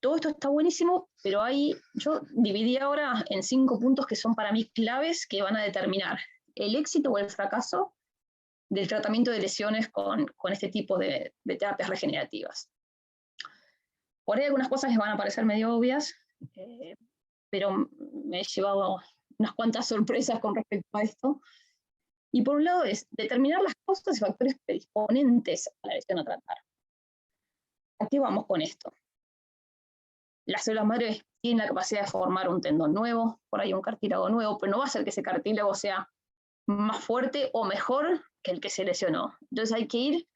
todo esto está buenísimo, pero yo dividí ahora en 5 puntos que son para mí claves, que van a determinar el éxito o el fracaso del tratamiento de lesiones con este tipo de terapias regenerativas. Por ahí algunas cosas les van a parecer medio obvias, pero me he llevado unas cuantas sorpresas con respecto a esto. Y por un lado es determinar las causas y factores predisponentes a la lesión a tratar. ¿A qué vamos con esto? Las células madres tienen la capacidad de formar un tendón nuevo, por ahí un cartílago nuevo, pero no va a ser que ese cartílago sea más fuerte o mejor que el que se lesionó. Entonces hay que ir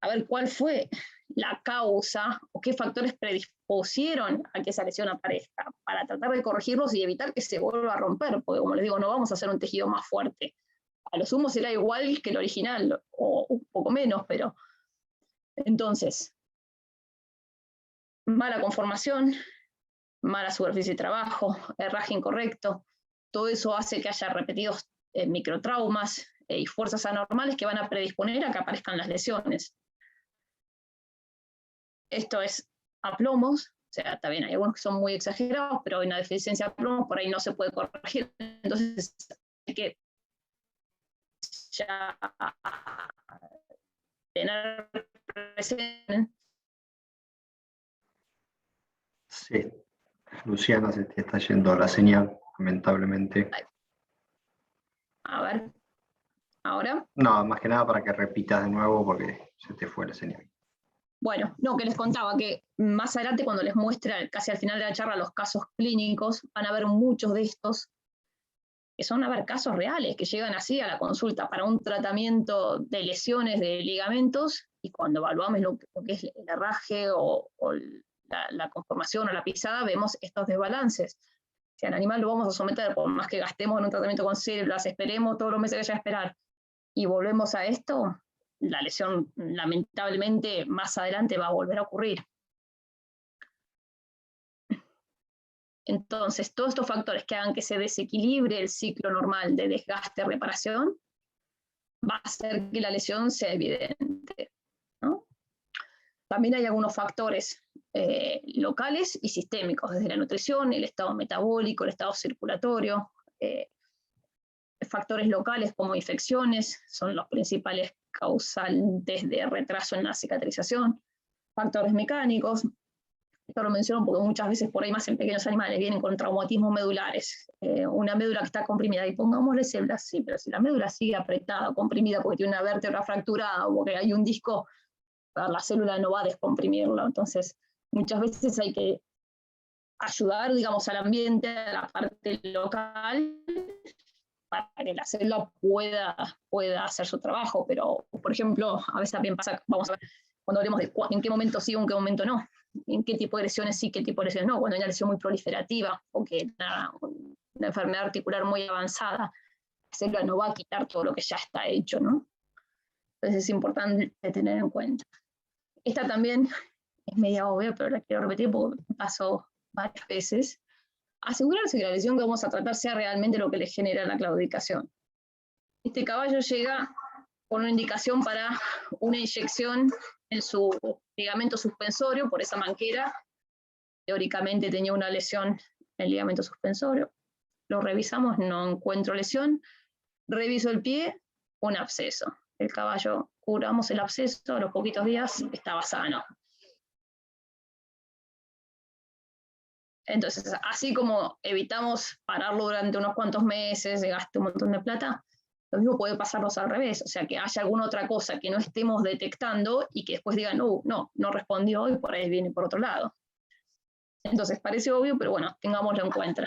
a ver cuál fue la causa o qué factores predispusieron a que esa lesión aparezca, para tratar de corregirlos y evitar que se vuelva a romper, porque como les digo, no vamos a hacer un tejido más fuerte. A lo sumo será igual que el original, o un poco menos, pero entonces, mala conformación, mala superficie de trabajo, herraje incorrecto, todo eso hace que haya repetidos microtraumas y fuerzas anormales que van a predisponer a que aparezcan las lesiones. Esto es aplomos, o sea, también hay algunos que son muy exagerados, pero hay una deficiencia de aplomos, por ahí no se puede corregir, entonces hay que ya tener presente. Sí, Luciana, se te está yendo la señal, lamentablemente. A ver, ahora. No, más que nada para que repitas de nuevo porque se te fue la señal. Bueno, no, que les contaba que más adelante cuando les muestre casi al final de la charla los casos clínicos, van a ver muchos de estos, que son a ver casos reales, que llegan así a la consulta para un tratamiento de lesiones de ligamentos, y cuando evaluamos lo que es el herraje o la conformación o la pisada, vemos estos desbalances. Si al animal lo vamos a someter, por más que gastemos en un tratamiento con células, esperemos todos los meses que haya que esperar, y volvemos a esto, la lesión lamentablemente más adelante va a volver a ocurrir. Entonces, todos estos factores que hagan que se desequilibre el ciclo normal de desgaste-reparación va a hacer que la lesión sea evidente, ¿no? También hay algunos factores locales y sistémicos, desde la nutrición, el estado metabólico, el estado circulatorio. Factores locales como infecciones son los principales causantes de retraso en la cicatrización. Factores mecánicos, esto lo menciono porque muchas veces por ahí más en pequeños animales vienen con traumatismos medulares, una médula que está comprimida, y pongámosle células, sí, pero si la médula sigue apretada, comprimida porque tiene una vértebra fracturada o porque hay un disco, la célula no va a descomprimirlo. Entonces muchas veces hay que ayudar, digamos, al ambiente, a la parte local, para que la célula pueda hacer su trabajo. Pero, por ejemplo, a veces también pasa, vamos a ver, cuando hablemos de en qué momento sí o en qué momento no, en qué tipo de lesiones sí, qué tipo de lesiones no, cuando hay una lesión muy proliferativa o que una enfermedad articular muy avanzada, la célula no va a quitar todo lo que ya está hecho, ¿no? Entonces es importante tener en cuenta. Esta también es media obvia, pero la quiero repetir porque pasó varias veces. Asegurarse que la lesión que vamos a tratar sea realmente lo que le genera la claudicación. Este caballo llega con una indicación para una inyección en su ligamento suspensorio por esa manquera. Teóricamente tenía una lesión en el ligamento suspensorio. Lo revisamos, no encuentro lesión. Reviso el pie, un absceso. El caballo, curamos el absceso, a los poquitos días estaba sano. Entonces, así como evitamos pararlo durante unos cuantos meses, de gaste un montón de plata, lo mismo puede pasarnos al revés, o sea, que haya alguna otra cosa que no estemos detectando y que después digan, no respondió y por ahí viene por otro lado. Entonces, parece obvio, pero bueno, tengámoslo en cuenta.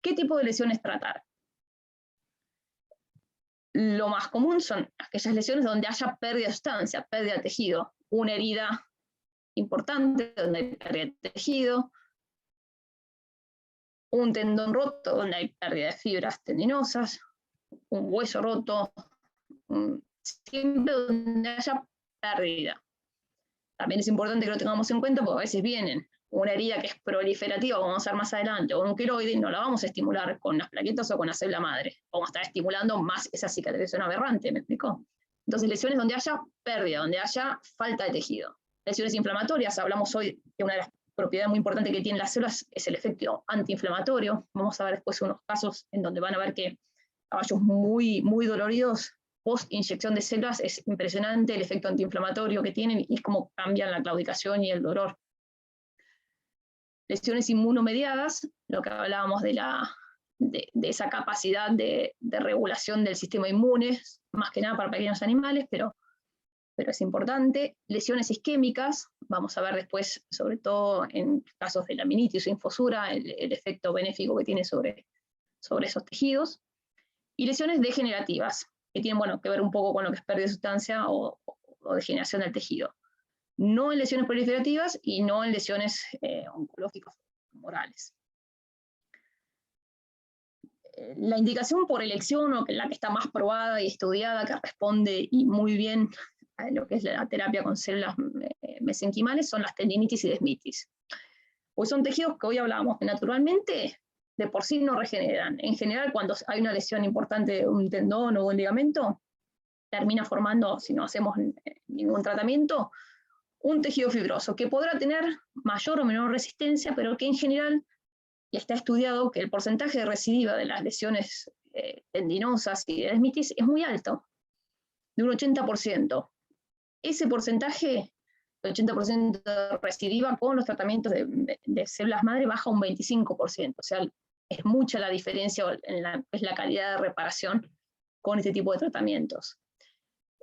¿Qué tipo de lesiones tratar? Lo más común son aquellas lesiones donde haya pérdida de sustancia, pérdida de tejido, una herida importante donde hay pérdida de tejido, un tendón roto donde hay pérdida de fibras tendinosas, un hueso roto, siempre donde haya pérdida. También es importante que lo tengamos en cuenta porque a veces vienen una herida que es proliferativa, como vamos a ver más adelante, o un queloide, y no la vamos a estimular con las plaquetas o con la célula madre. Vamos a estar estimulando más esa cicatrización aberrante, ¿me explicó? Entonces, lesiones donde haya pérdida, donde haya falta de tejido. Lesiones inflamatorias, hablamos hoy de una de las propiedades muy importantes que tienen las células, es el efecto antiinflamatorio. Vamos a ver después unos casos en donde van a ver que caballos muy, muy doloridos, post inyección de células, es impresionante el efecto antiinflamatorio que tienen y cómo cambian la claudicación y el dolor. Lesiones inmunomediadas, lo que hablábamos de esa capacidad de regulación del sistema inmune, más que nada para pequeños animales, pero es importante. Lesiones isquémicas, vamos a ver después, sobre todo en casos de laminitis o infosura, el efecto benéfico que tiene sobre esos tejidos. y lesiones degenerativas, que tienen bueno, que ver un poco con lo que es pérdida de sustancia o degeneración del tejido. No en lesiones proliferativas y no en lesiones oncológicas morales. La indicación por elección, o la que está más probada y estudiada, que responde y muy bien a lo que es la terapia con células mesenquimales, son las tendinitis y desmitis. Pues son tejidos que hoy hablábamos que naturalmente de por sí no regeneran. En general, cuando hay una lesión importante de un tendón o un ligamento, termina formando, si no hacemos ningún tratamiento, un tejido fibroso que podrá tener mayor o menor resistencia, pero que en general, y está estudiado que el porcentaje de recidiva de las lesiones tendinosas y de desmitis es muy alto, de un 80%. Ese porcentaje, el 80% de recidiva con los tratamientos de células madre baja un 25%, o sea, es mucha la diferencia en la calidad de reparación con este tipo de tratamientos.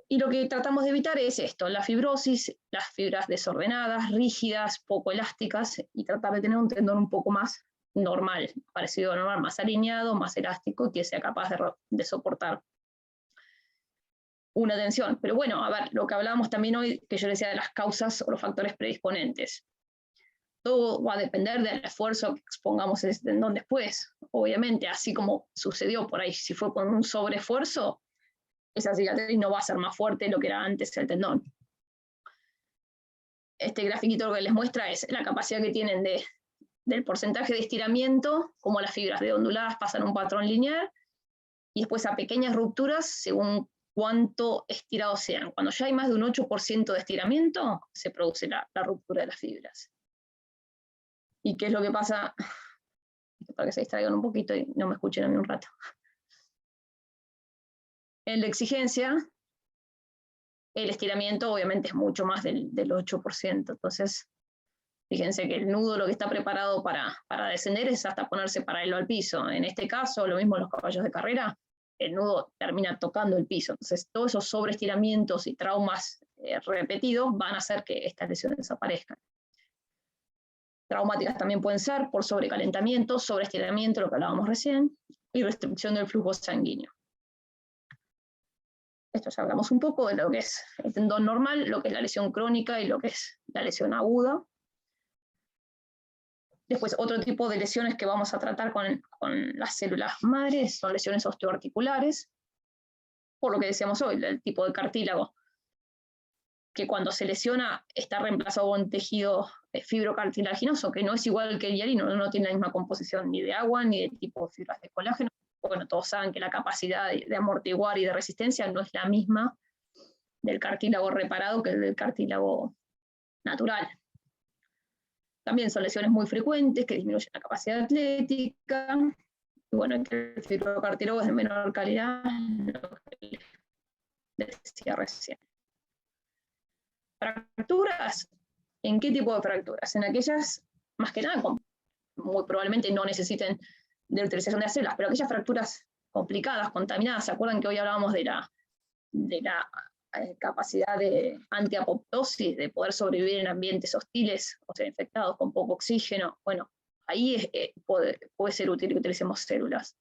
Y lo que tratamos de evitar es esto, la fibrosis, las fibras desordenadas, rígidas, poco elásticas, y tratar de tener un tendón un poco más normal, parecido a normal, más alineado, más elástico, que sea capaz de soportar una tensión. Pero bueno, a ver, lo que hablábamos también hoy, que yo decía de las causas o los factores predisponentes. Todo va a depender del esfuerzo que expongamos ese tendón después. Obviamente, así como sucedió por ahí, si fue con un sobreesfuerzo, esa cicatriz no va a ser más fuerte de lo que era antes el tendón. Este grafiquito lo que les muestra es la capacidad que tienen del porcentaje de estiramiento, como las fibras de onduladas pasan un patrón lineal, y después a pequeñas rupturas según cuánto estirados sean. Cuando ya hay más de un 8% de estiramiento, se produce la ruptura de las fibras. ¿Y qué es lo que pasa? Para que se distraigan un poquito y no me escuchen a mí un rato. En la exigencia, el estiramiento obviamente es mucho más del 8%. Entonces, fíjense que el nudo lo que está preparado para descender es hasta ponerse paralelo al piso. En este caso, lo mismo en los caballos de carrera, el nudo termina tocando el piso. Entonces, todos esos sobreestiramientos y traumas repetidos van a hacer que estas lesiones desaparezcan. Traumáticas también pueden ser por sobrecalentamiento, sobreestiramiento, lo que hablábamos recién, y restricción del flujo sanguíneo. Esto ya hablamos un poco de lo que es el tendón normal, lo que es la lesión crónica y lo que es la lesión aguda. Después, otro tipo de lesiones que vamos a tratar con las células madres son lesiones osteoarticulares, por lo que decíamos hoy, el tipo de cartílago, que cuando se lesiona está reemplazado por un tejido fibrocartilaginoso, que no es igual que el hialino, no tiene la misma composición ni de agua ni de tipo de fibras de colágeno. Bueno, todos saben que la capacidad de amortiguar y de resistencia no es la misma del cartílago reparado que del cartílago natural. También son lesiones muy frecuentes que disminuyen la capacidad atlética. Y bueno, el fibrocartílago es de menor calidad, lo que les decía recién. Fracturas, ¿en qué tipo de fracturas? En aquellas, más que nada, muy probablemente no necesiten de utilización de células, pero aquellas fracturas complicadas, contaminadas. ¿Se acuerdan que hoy hablábamos de la capacidad de antiapoptosis, de poder sobrevivir en ambientes hostiles, o sea, infectados con poco oxígeno? Bueno, ahí puede ser útil que utilicemos células.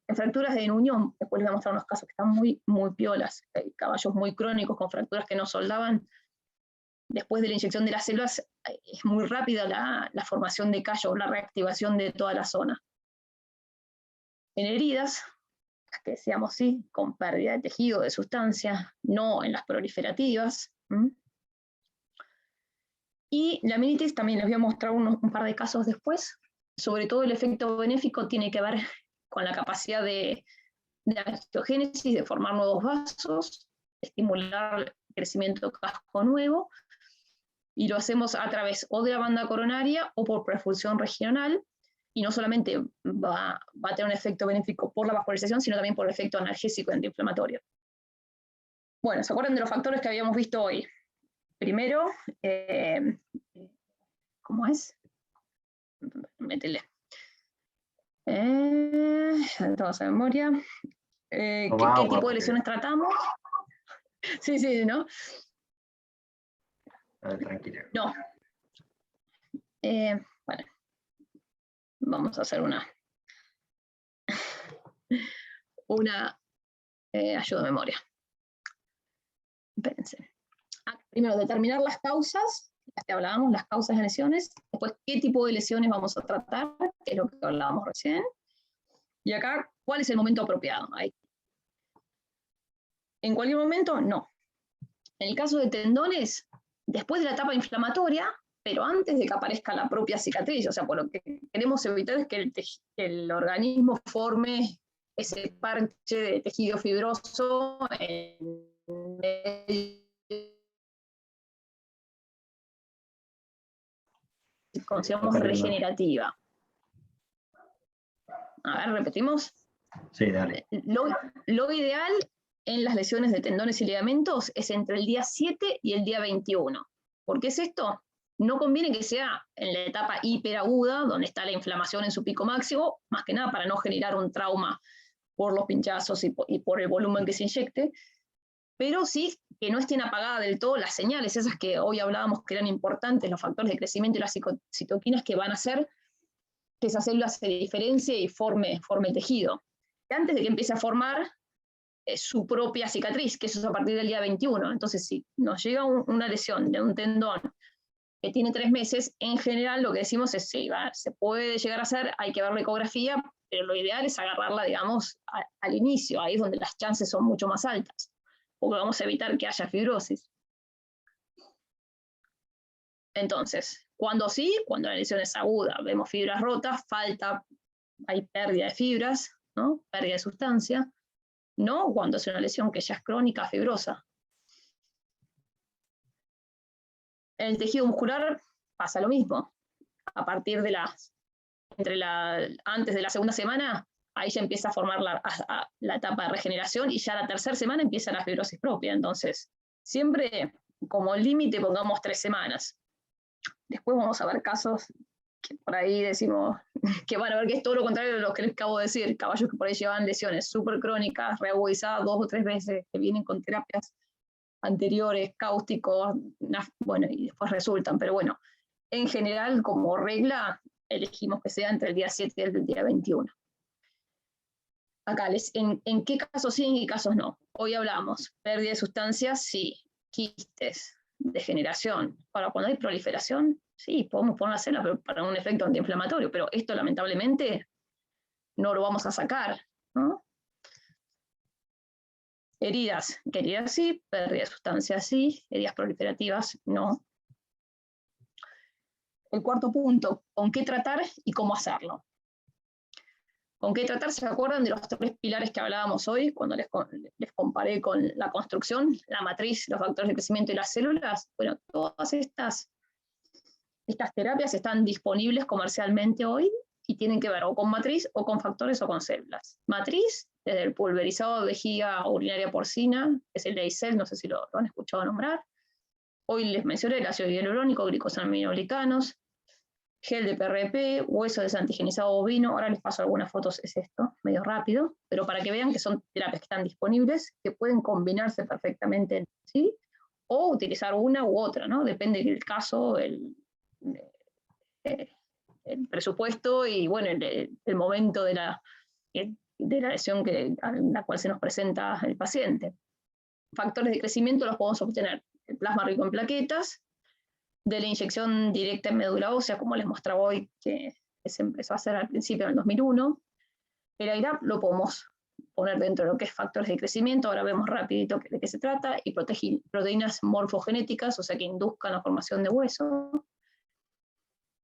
En fracturas de inunión, después les voy a mostrar unos casos que están muy, muy piolas, hay caballos muy crónicos con fracturas que no soldaban. Después de la inyección de las células, es muy rápida la formación de callos, la reactivación de toda la zona. En heridas, que decíamos sí, con pérdida de tejido, de sustancia, no en las proliferativas. Y la aminitis también les voy a mostrar un par de casos después. Sobre todo el efecto benéfico tiene que ver con la capacidad de angiogénesis, de formar nuevos vasos, estimular el crecimiento de casco nuevo, y lo hacemos a través o de la banda coronaria o por perfusión regional, y no solamente va a tener un efecto benéfico por la vascularización, sino también por el efecto analgésico y antiinflamatorio. Bueno, ¿se acuerdan de los factores que habíamos visto hoy? Primero, ¿cómo es? Métele. Entonces, en memoria. ¿Qué tipo de lesiones tratamos? Sí, ¿no? Tranquila. No. Bueno, vamos a hacer una ayuda de memoria. Espérense. Primero, determinar las causas, las que hablábamos, las causas de lesiones. Después, qué tipo de lesiones vamos a tratar, que es lo que hablábamos recién. Y acá, ¿cuál es el momento apropiado? Ahí. En cualquier momento, no. En el caso de tendones, después de la etapa inflamatoria, pero antes de que aparezca la propia cicatriz, o sea, por lo que queremos evitar es que el organismo forme ese parche de tejido fibroso en consideramos regenerativa. A ver, repetimos. Sí, dale. Lo ideal en las lesiones de tendones y ligamentos es entre el día 7 y el día 21. ¿Por qué es esto? No conviene que sea en la etapa hiperaguda, donde está la inflamación en su pico máximo, más que nada para no generar un trauma por los pinchazos y por el volumen que se inyecte, pero sí que no estén apagadas del todo las señales, esas que hoy hablábamos que eran importantes, los factores de crecimiento y las citoquinas que van a hacer que esa célula se diferencie y forme el tejido. Y antes de que empiece a formar su propia cicatriz, que eso es a partir del día 21. Entonces, si nos llega una lesión de un tendón que tiene 3 meses, en general lo que decimos es, sí, se puede llegar a hacer, hay que ver la ecografía, pero lo ideal es agarrarla, digamos, al inicio, ahí es donde las chances son mucho más altas, porque vamos a evitar que haya fibrosis. Entonces, cuando la lesión es aguda, vemos fibras rotas, hay pérdida de fibras, ¿no? Pérdida de sustancia, no cuando es una lesión que ya es crónica, fibrosa. En el tejido muscular pasa lo mismo. A partir de antes de la segunda semana, ahí ya empieza a formar la etapa de regeneración y ya la tercera semana empieza la fibrosis propia. Entonces, siempre como límite pongamos 3 semanas. Después vamos a ver casos que por ahí decimos que van a ver que es todo lo contrario de lo que les acabo de decir, caballos que por ahí llevan lesiones súper crónicas, reagudizadas 2 o 3 veces, que vienen con terapias anteriores, cáusticos, bueno, y después resultan, pero bueno, en general, como regla, elegimos que sea entre el día 7 y el día 21. Acá, ¿en qué casos sí y en qué casos no? Hoy hablamos, pérdida de sustancias, sí, quistes, degeneración. Ahora, cuando hay proliferación, sí, podemos poner la célula para un efecto antiinflamatorio, pero esto lamentablemente no lo vamos a sacar, ¿no? Heridas sí, pérdida de sustancias sí, heridas proliferativas no. El cuarto punto, ¿con qué tratar y cómo hacerlo? ¿Con qué tratar? ¿Se acuerdan de los 3 pilares que hablábamos hoy, cuando les comparé con la construcción, la matriz, los factores de crecimiento y las células? Bueno, todas estas terapias están disponibles comercialmente hoy y tienen que ver o con matriz o con factores o con células. Matriz, desde el pulverizado de vejiga urinaria porcina, que es el Leicel, no sé si lo han escuchado nombrar. Hoy les mencioné el ácido hialurónico, glicosaminoglicanos, gel de PRP, hueso desantigenizado bovino. Ahora les paso algunas fotos, es esto, medio rápido, pero para que vean que son terapias que están disponibles, que pueden combinarse perfectamente en sí, o utilizar una u otra, ¿no? Depende del caso, el presupuesto y bueno, el momento de la lesión a la cual se nos presenta el paciente. Factores de crecimiento los podemos obtener el plasma rico en plaquetas, de la inyección directa en médula ósea, como les mostraba hoy, que se empezó a hacer al principio en el 2001. El IRAP lo podemos poner dentro de lo que es factores de crecimiento, ahora vemos rapidito de qué se trata, y proteínas morfogenéticas, o sea que induzcan la formación de hueso.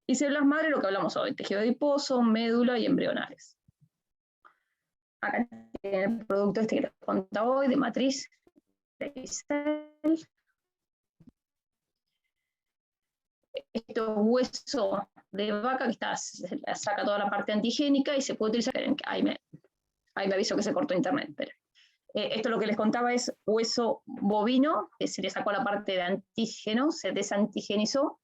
Y células madre, lo que hablamos hoy, tejido adiposo, médula y embrionales. Acá tiene el producto este que les contaba hoy, de matriz Leicel. Esto es hueso de vaca que se saca toda la parte antigénica y se puede utilizar. Ahí me aviso que se cortó internet. Pero, esto lo que les contaba es hueso bovino, que se le sacó la parte de antígeno, se desantigenizó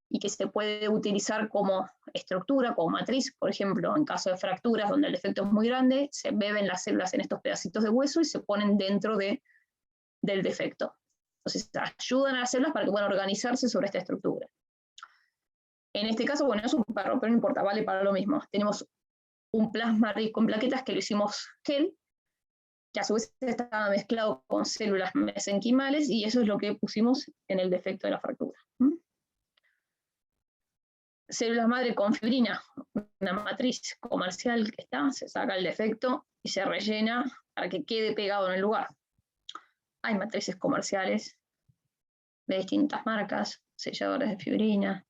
y que se puede utilizar como estructura, como matriz. Por ejemplo, en caso de fracturas donde el defecto es muy grande, se beben las células en estos pedacitos de hueso y se ponen dentro del defecto. Entonces ayudan a las células para que puedan organizarse sobre esta estructura. En este caso, bueno, es un perro, pero no importa, vale para lo mismo. Tenemos un plasma rico en plaquetas que lo hicimos gel, que a su vez estaba mezclado con células mesenquimales, y eso es lo que pusimos en el defecto de la fractura. Células madre con fibrina, una matriz comercial que está, se saca el defecto y se rellena para que quede pegado en el lugar. Hay matrices comerciales de distintas marcas, selladores de fibrina,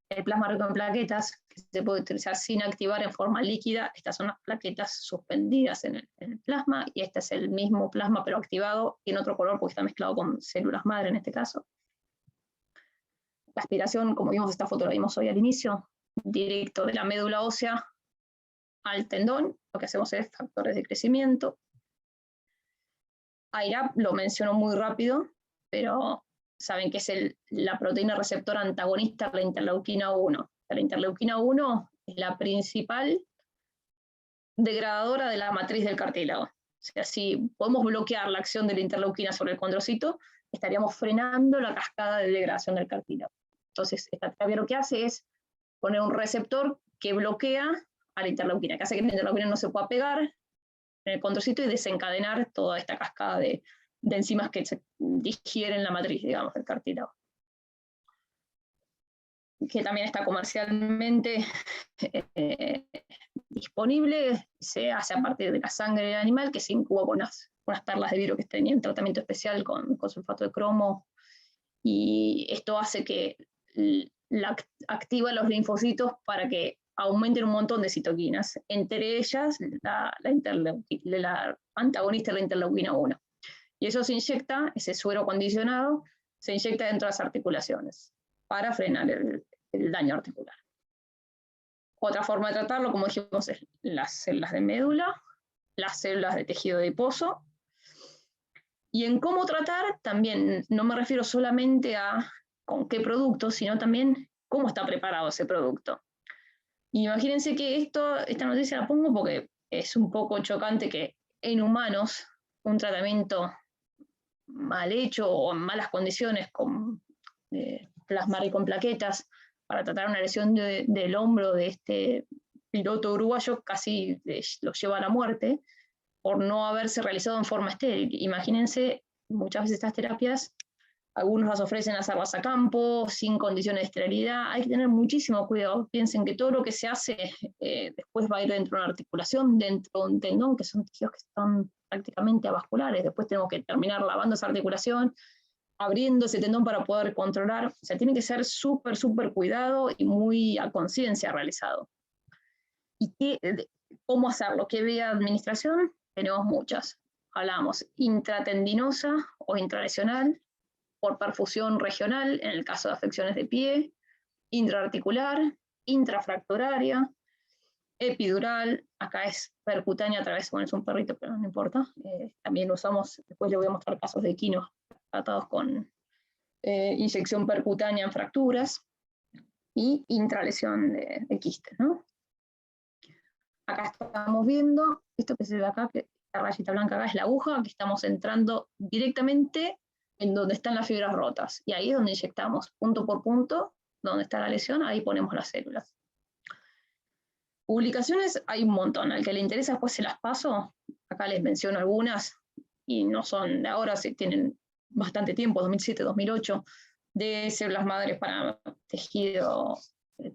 el plasma rico en plaquetas, que se puede utilizar sin activar en forma líquida. Estas son las plaquetas suspendidas en el plasma, y este es el mismo plasma pero activado y en otro color porque está mezclado con células madre en este caso. La aspiración, como vimos, esta foto la vimos hoy al inicio, directo de la médula ósea al tendón. Lo que hacemos es factores de crecimiento. IRAP lo menciono muy rápido, pero saben que es la proteína receptora antagonista de la interleuquina 1. La interleuquina 1 es la principal degradadora de la matriz del cartílago. O sea, si podemos bloquear la acción de la interleuquina sobre el condrocito, estaríamos frenando la cascada de degradación del cartílago. Entonces, esta terapia lo que hace es poner un receptor que bloquea a la interleuquina, que hace que la interleuquina no se pueda pegar en el condrocito y desencadenar toda esta cascada de enzimas que se digieren la matriz, digamos, del cartílago. Que también está comercialmente disponible, se hace a partir de la sangre del animal, que se incuba con unas perlas de vidrio que tenían tratamiento especial con sulfato de cromo, y esto hace que activa los linfocitos para que aumenten un montón de citoquinas, entre ellas la antagonista de la interleuquina 1. Y eso se inyecta, ese suero acondicionado, se inyecta dentro de las articulaciones para frenar el daño articular. Otra forma de tratarlo, como dijimos, es las células de médula, las células de tejido adiposo. Y en cómo tratar, también no me refiero solamente a con qué producto, sino también cómo está preparado ese producto. Imagínense que esta noticia la pongo porque es un poco chocante que en humanos un tratamiento mal hecho o en malas condiciones con plasma rico en plaquetas para tratar una lesión del hombro de este piloto uruguayo casi lo lleva a la muerte por no haberse realizado en forma estéril. Imagínense, muchas veces estas terapias, algunos las ofrecen hacerlas a campo, sin condiciones de esterilidad. Hay que tener muchísimo cuidado. Piensen que todo lo que se hace después va a ir dentro de una articulación, dentro de un tendón, que son tejidos que están prácticamente avasculares. Después tenemos que terminar lavando esa articulación, abriendo ese tendón para poder controlar. O sea, tiene que ser súper, súper cuidado y muy a conciencia realizado. ¿Y cómo hacerlo? ¿Qué vía de administración? Tenemos muchas. Hablamos intratendinosa o intralesional, por perfusión regional, en el caso de afecciones de pie, intraarticular, intrafracturaria, epidural, acá es percutánea a través, bueno, es un perrito, pero no importa, también usamos, después le voy a mostrar casos de equinos tratados con inyección percutánea en fracturas, y intralesión de quistes, ¿no? Acá estamos viendo, esto que se ve acá, que la rayita blanca acá es la aguja, que estamos entrando directamente en donde están las fibras rotas, y ahí es donde inyectamos punto por punto, donde está la lesión, ahí ponemos las células. Publicaciones hay un montón, al que le interesa después se las paso, acá les menciono algunas, y no son de ahora, sí tienen bastante tiempo, 2007, 2008, de células madres para tejido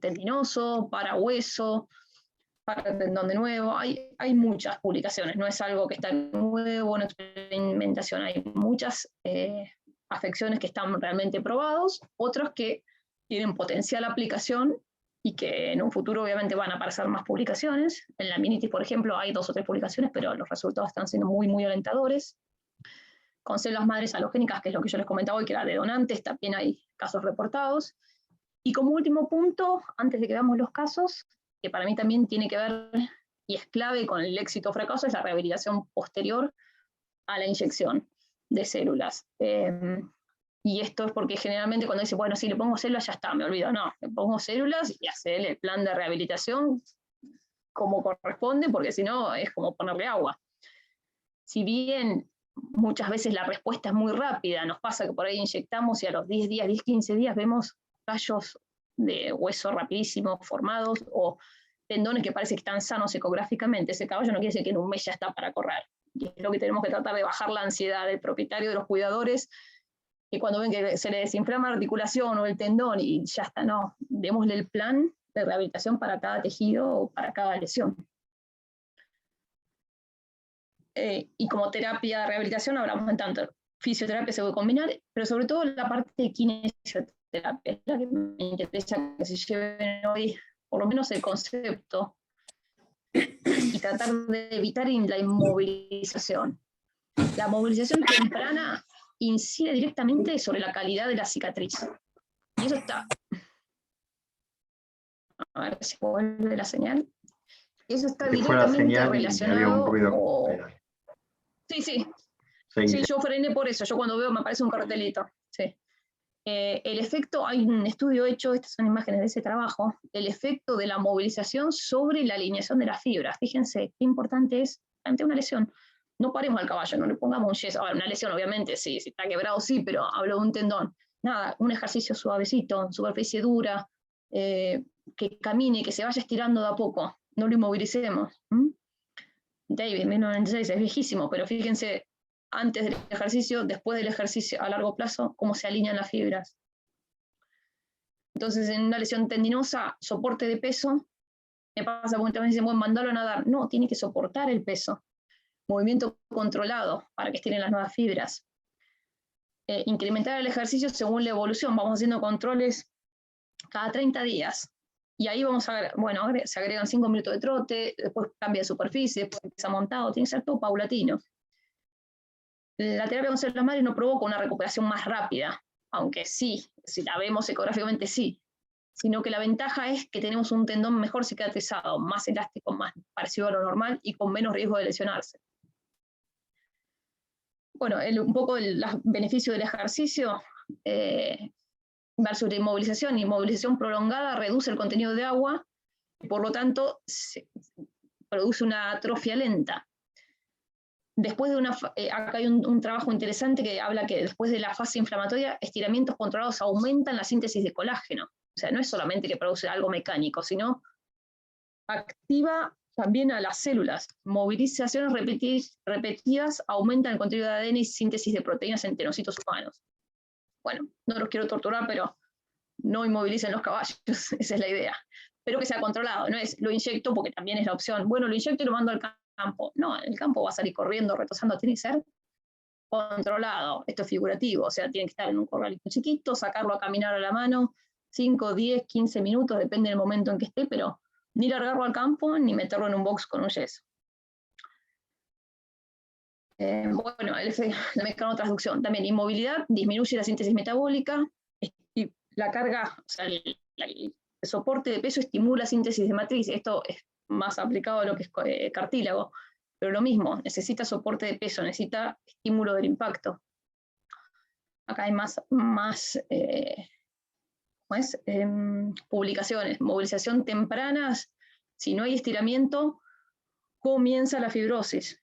tendinoso, para hueso, para tendón de nuevo. Hay muchas publicaciones, no es algo que está nuevo en experimentación, hay muchas afecciones que están realmente probados, otros que tienen potencial aplicación y que en un futuro obviamente van a aparecer más publicaciones. En la aminitis, por ejemplo, hay 2 o 3 publicaciones, pero los resultados están siendo muy, muy alentadores. Con células madres halogénicas, que es lo que yo les comentaba hoy, que era de donantes, también hay casos reportados. Y como último punto, antes de que veamos los casos, que para mí también tiene que ver y es clave con el éxito o fracaso, es la rehabilitación posterior a la inyección de células. Y esto es porque generalmente cuando dice, bueno, si le pongo células ya está, me olvido. No, le pongo células y hacer el plan de rehabilitación como corresponde, porque si no es como ponerle agua. Si bien muchas veces la respuesta es muy rápida, nos pasa que por ahí inyectamos y a los 10 días, 10, 15 días vemos callos de hueso rapidísimos formados o tendones que parece que están sanos ecográficamente. Ese caballo no quiere decir que en un mes ya está para correr. y es lo que tenemos que tratar de bajar la ansiedad del propietario, de los cuidadores, que cuando ven que se le desinflama la articulación o el tendón y ya está, no, démosle el plan de rehabilitación para cada tejido o para cada lesión. Y como terapia de rehabilitación hablamos en tanto fisioterapia se puede combinar, pero sobre todo la parte de kinesioterapia, es la que me interesa que se lleven hoy, por lo menos el concepto, y tratar de evitar la inmovilización. La movilización temprana incide directamente sobre la calidad de la cicatriz. Y eso está... A ver si vuelve la señal. Eso está directamente relacionado... Sí, sí. Sí, yo frené por eso. Yo cuando veo me aparece un cartelito. Sí. El efecto, hay un estudio hecho, estas son imágenes de ese trabajo, el efecto de la movilización sobre la alineación de las fibras. Fíjense qué importante es ante una lesión. No paremos al caballo, no le pongamos un yeso. Ahora, una lesión, obviamente, sí, si está quebrado, sí, pero hablo de un tendón. Nada, un ejercicio suavecito, superficie dura, que camine, que se vaya estirando de a poco. No lo inmovilicemos. David, 1996, es viejísimo, pero fíjense, antes del ejercicio, después del ejercicio, a largo plazo, cómo se alinean las fibras. Entonces, en una lesión tendinosa, soporte de peso, me pasa porque también dicen, bueno, mandalo a nadar. No, tiene que soportar el peso. Movimiento controlado para que estiren las nuevas fibras. Incrementar el ejercicio según la evolución. Vamos haciendo controles cada 30 días. Y ahí vamos a, bueno, se agregan 5 minutos de trote, después cambia de superficie, después empieza montado, tiene que ser todo paulatino. La terapia con células madre no provoca una recuperación más rápida, aunque sí, si la vemos ecográficamente sí, sino que la ventaja es que tenemos un tendón mejor cicatrizado, más elástico, más parecido a lo normal y con menos riesgo de lesionarse. Bueno, un poco el beneficio del ejercicio versus la inmovilización. Inmovilización prolongada reduce el contenido de agua y por lo tanto se produce una atrofia lenta. Después de acá hay un trabajo interesante que habla que después de la fase inflamatoria, estiramientos controlados aumentan la síntesis de colágeno. O sea, no es solamente que produce algo mecánico, sino activa también a las células. Movilizaciones repetidas aumentan el contenido de ADN y síntesis de proteínas en tenocitos humanos. Bueno, no los quiero torturar, pero no inmovilicen los caballos, esa es la idea. Pero que sea controlado, no es lo inyecto porque también es la opción. Bueno, lo inyecto y lo mando al campo. No, el campo va a salir corriendo, retosando, tiene que ser controlado. Esto es figurativo, o sea, tiene que estar en un corralito chiquito, sacarlo a caminar a la mano, 5, 10, 15 minutos, depende del momento en que esté, pero ni largarlo al campo, ni meterlo en un box con un yeso. Bueno, la mecanotransducción, también inmovilidad, disminuye la síntesis metabólica, y la carga, o sea, el soporte de peso estimula síntesis de matriz. Esto es más aplicado a lo que es cartílago, pero lo mismo, necesita soporte de peso, necesita estímulo del impacto. Acá hay más publicaciones, movilización tempranas, si no hay estiramiento, comienza la fibrosis.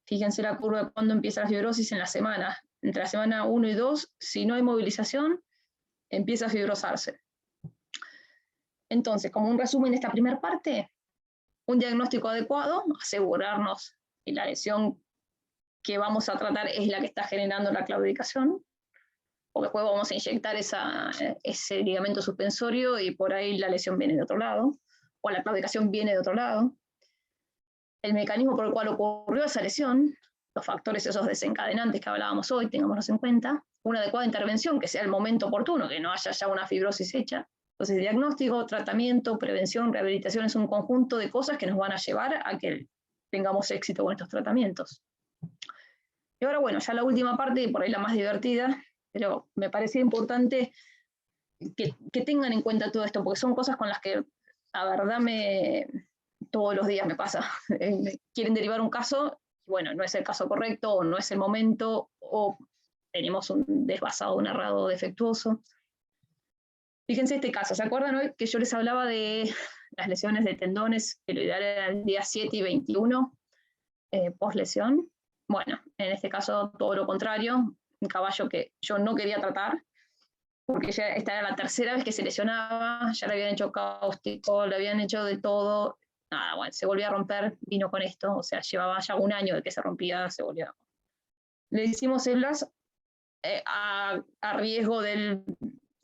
Fíjense la curva de cuándo empieza la fibrosis en la semana. Entre la semana 1 y 2, si no hay movilización, empieza a fibrosarse. Entonces, como un resumen de esta primera parte, un diagnóstico adecuado, asegurarnos que la lesión que vamos a tratar es la que está generando la claudicación, porque después vamos a inyectar ese ligamento suspensorio y por ahí la lesión viene de otro lado, o la claudicación viene de otro lado. El mecanismo por el cual ocurrió esa lesión, los factores esos desencadenantes que hablábamos hoy, tengámoslos en cuenta, una adecuada intervención, que sea el momento oportuno, que no haya ya una fibrosis hecha. Entonces, diagnóstico, tratamiento, prevención, rehabilitación es un conjunto de cosas que nos van a llevar a que tengamos éxito con estos tratamientos. Y ahora, bueno, ya la última parte, por ahí la más divertida, pero me parecía importante que tengan en cuenta todo esto, porque son cosas con las que, la verdad, todos los días me pasa. Quieren derivar un caso, y bueno, no es el caso correcto, o no es el momento, o tenemos un desvasado, un errado defectuoso. Fíjense este caso, ¿se acuerdan hoy que yo les hablaba de las lesiones de tendones, que lo ideal era el día 7 y 21 post lesión? Bueno, en este caso todo lo contrario, un caballo que yo no quería tratar, porque ya esta era la tercera vez que se lesionaba, ya le habían hecho cáustico, le habían hecho de todo, nada, bueno, se volvió a romper, vino con esto, o sea, llevaba ya un año de que se rompía, se volvió. Le hicimos células a riesgo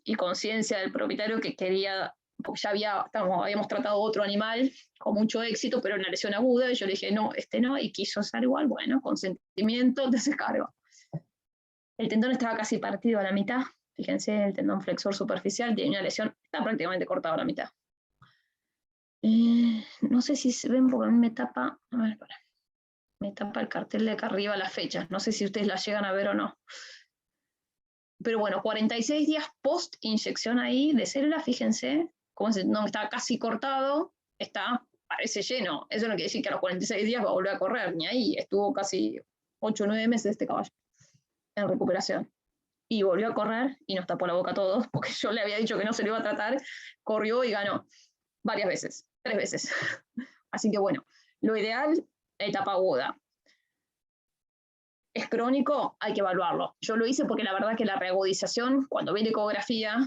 y conciencia del propietario que quería, porque ya habíamos tratado otro animal con mucho éxito, pero una lesión aguda, y yo le dije, no, no, y quiso ser igual, bueno, consentimiento, te se cargo. El tendón estaba casi partido a la mitad, fíjense, el tendón flexor superficial tiene una lesión, está prácticamente cortado a la mitad. No sé si se ven porque a mí me tapa, a ver, me tapa el cartel de acá arriba las fechas, no sé si ustedes las llegan a ver o no. Pero bueno, 46 días post inyección ahí de célula, fíjense, como ese tendón estaba casi cortado, parece lleno. Eso no quiere decir que a los 46 días va a volver a correr, ni ahí, estuvo casi 8 o 9 meses este caballo en recuperación. Y volvió a correr y nos tapó la boca a todos, porque yo le había dicho que no se lo iba a tratar, corrió y ganó varias veces, 3 veces. Así que bueno, lo ideal, etapa aguda. ¿Es crónico? Hay que evaluarlo. Yo lo hice porque la verdad que la reagudización, cuando vi la ecografía,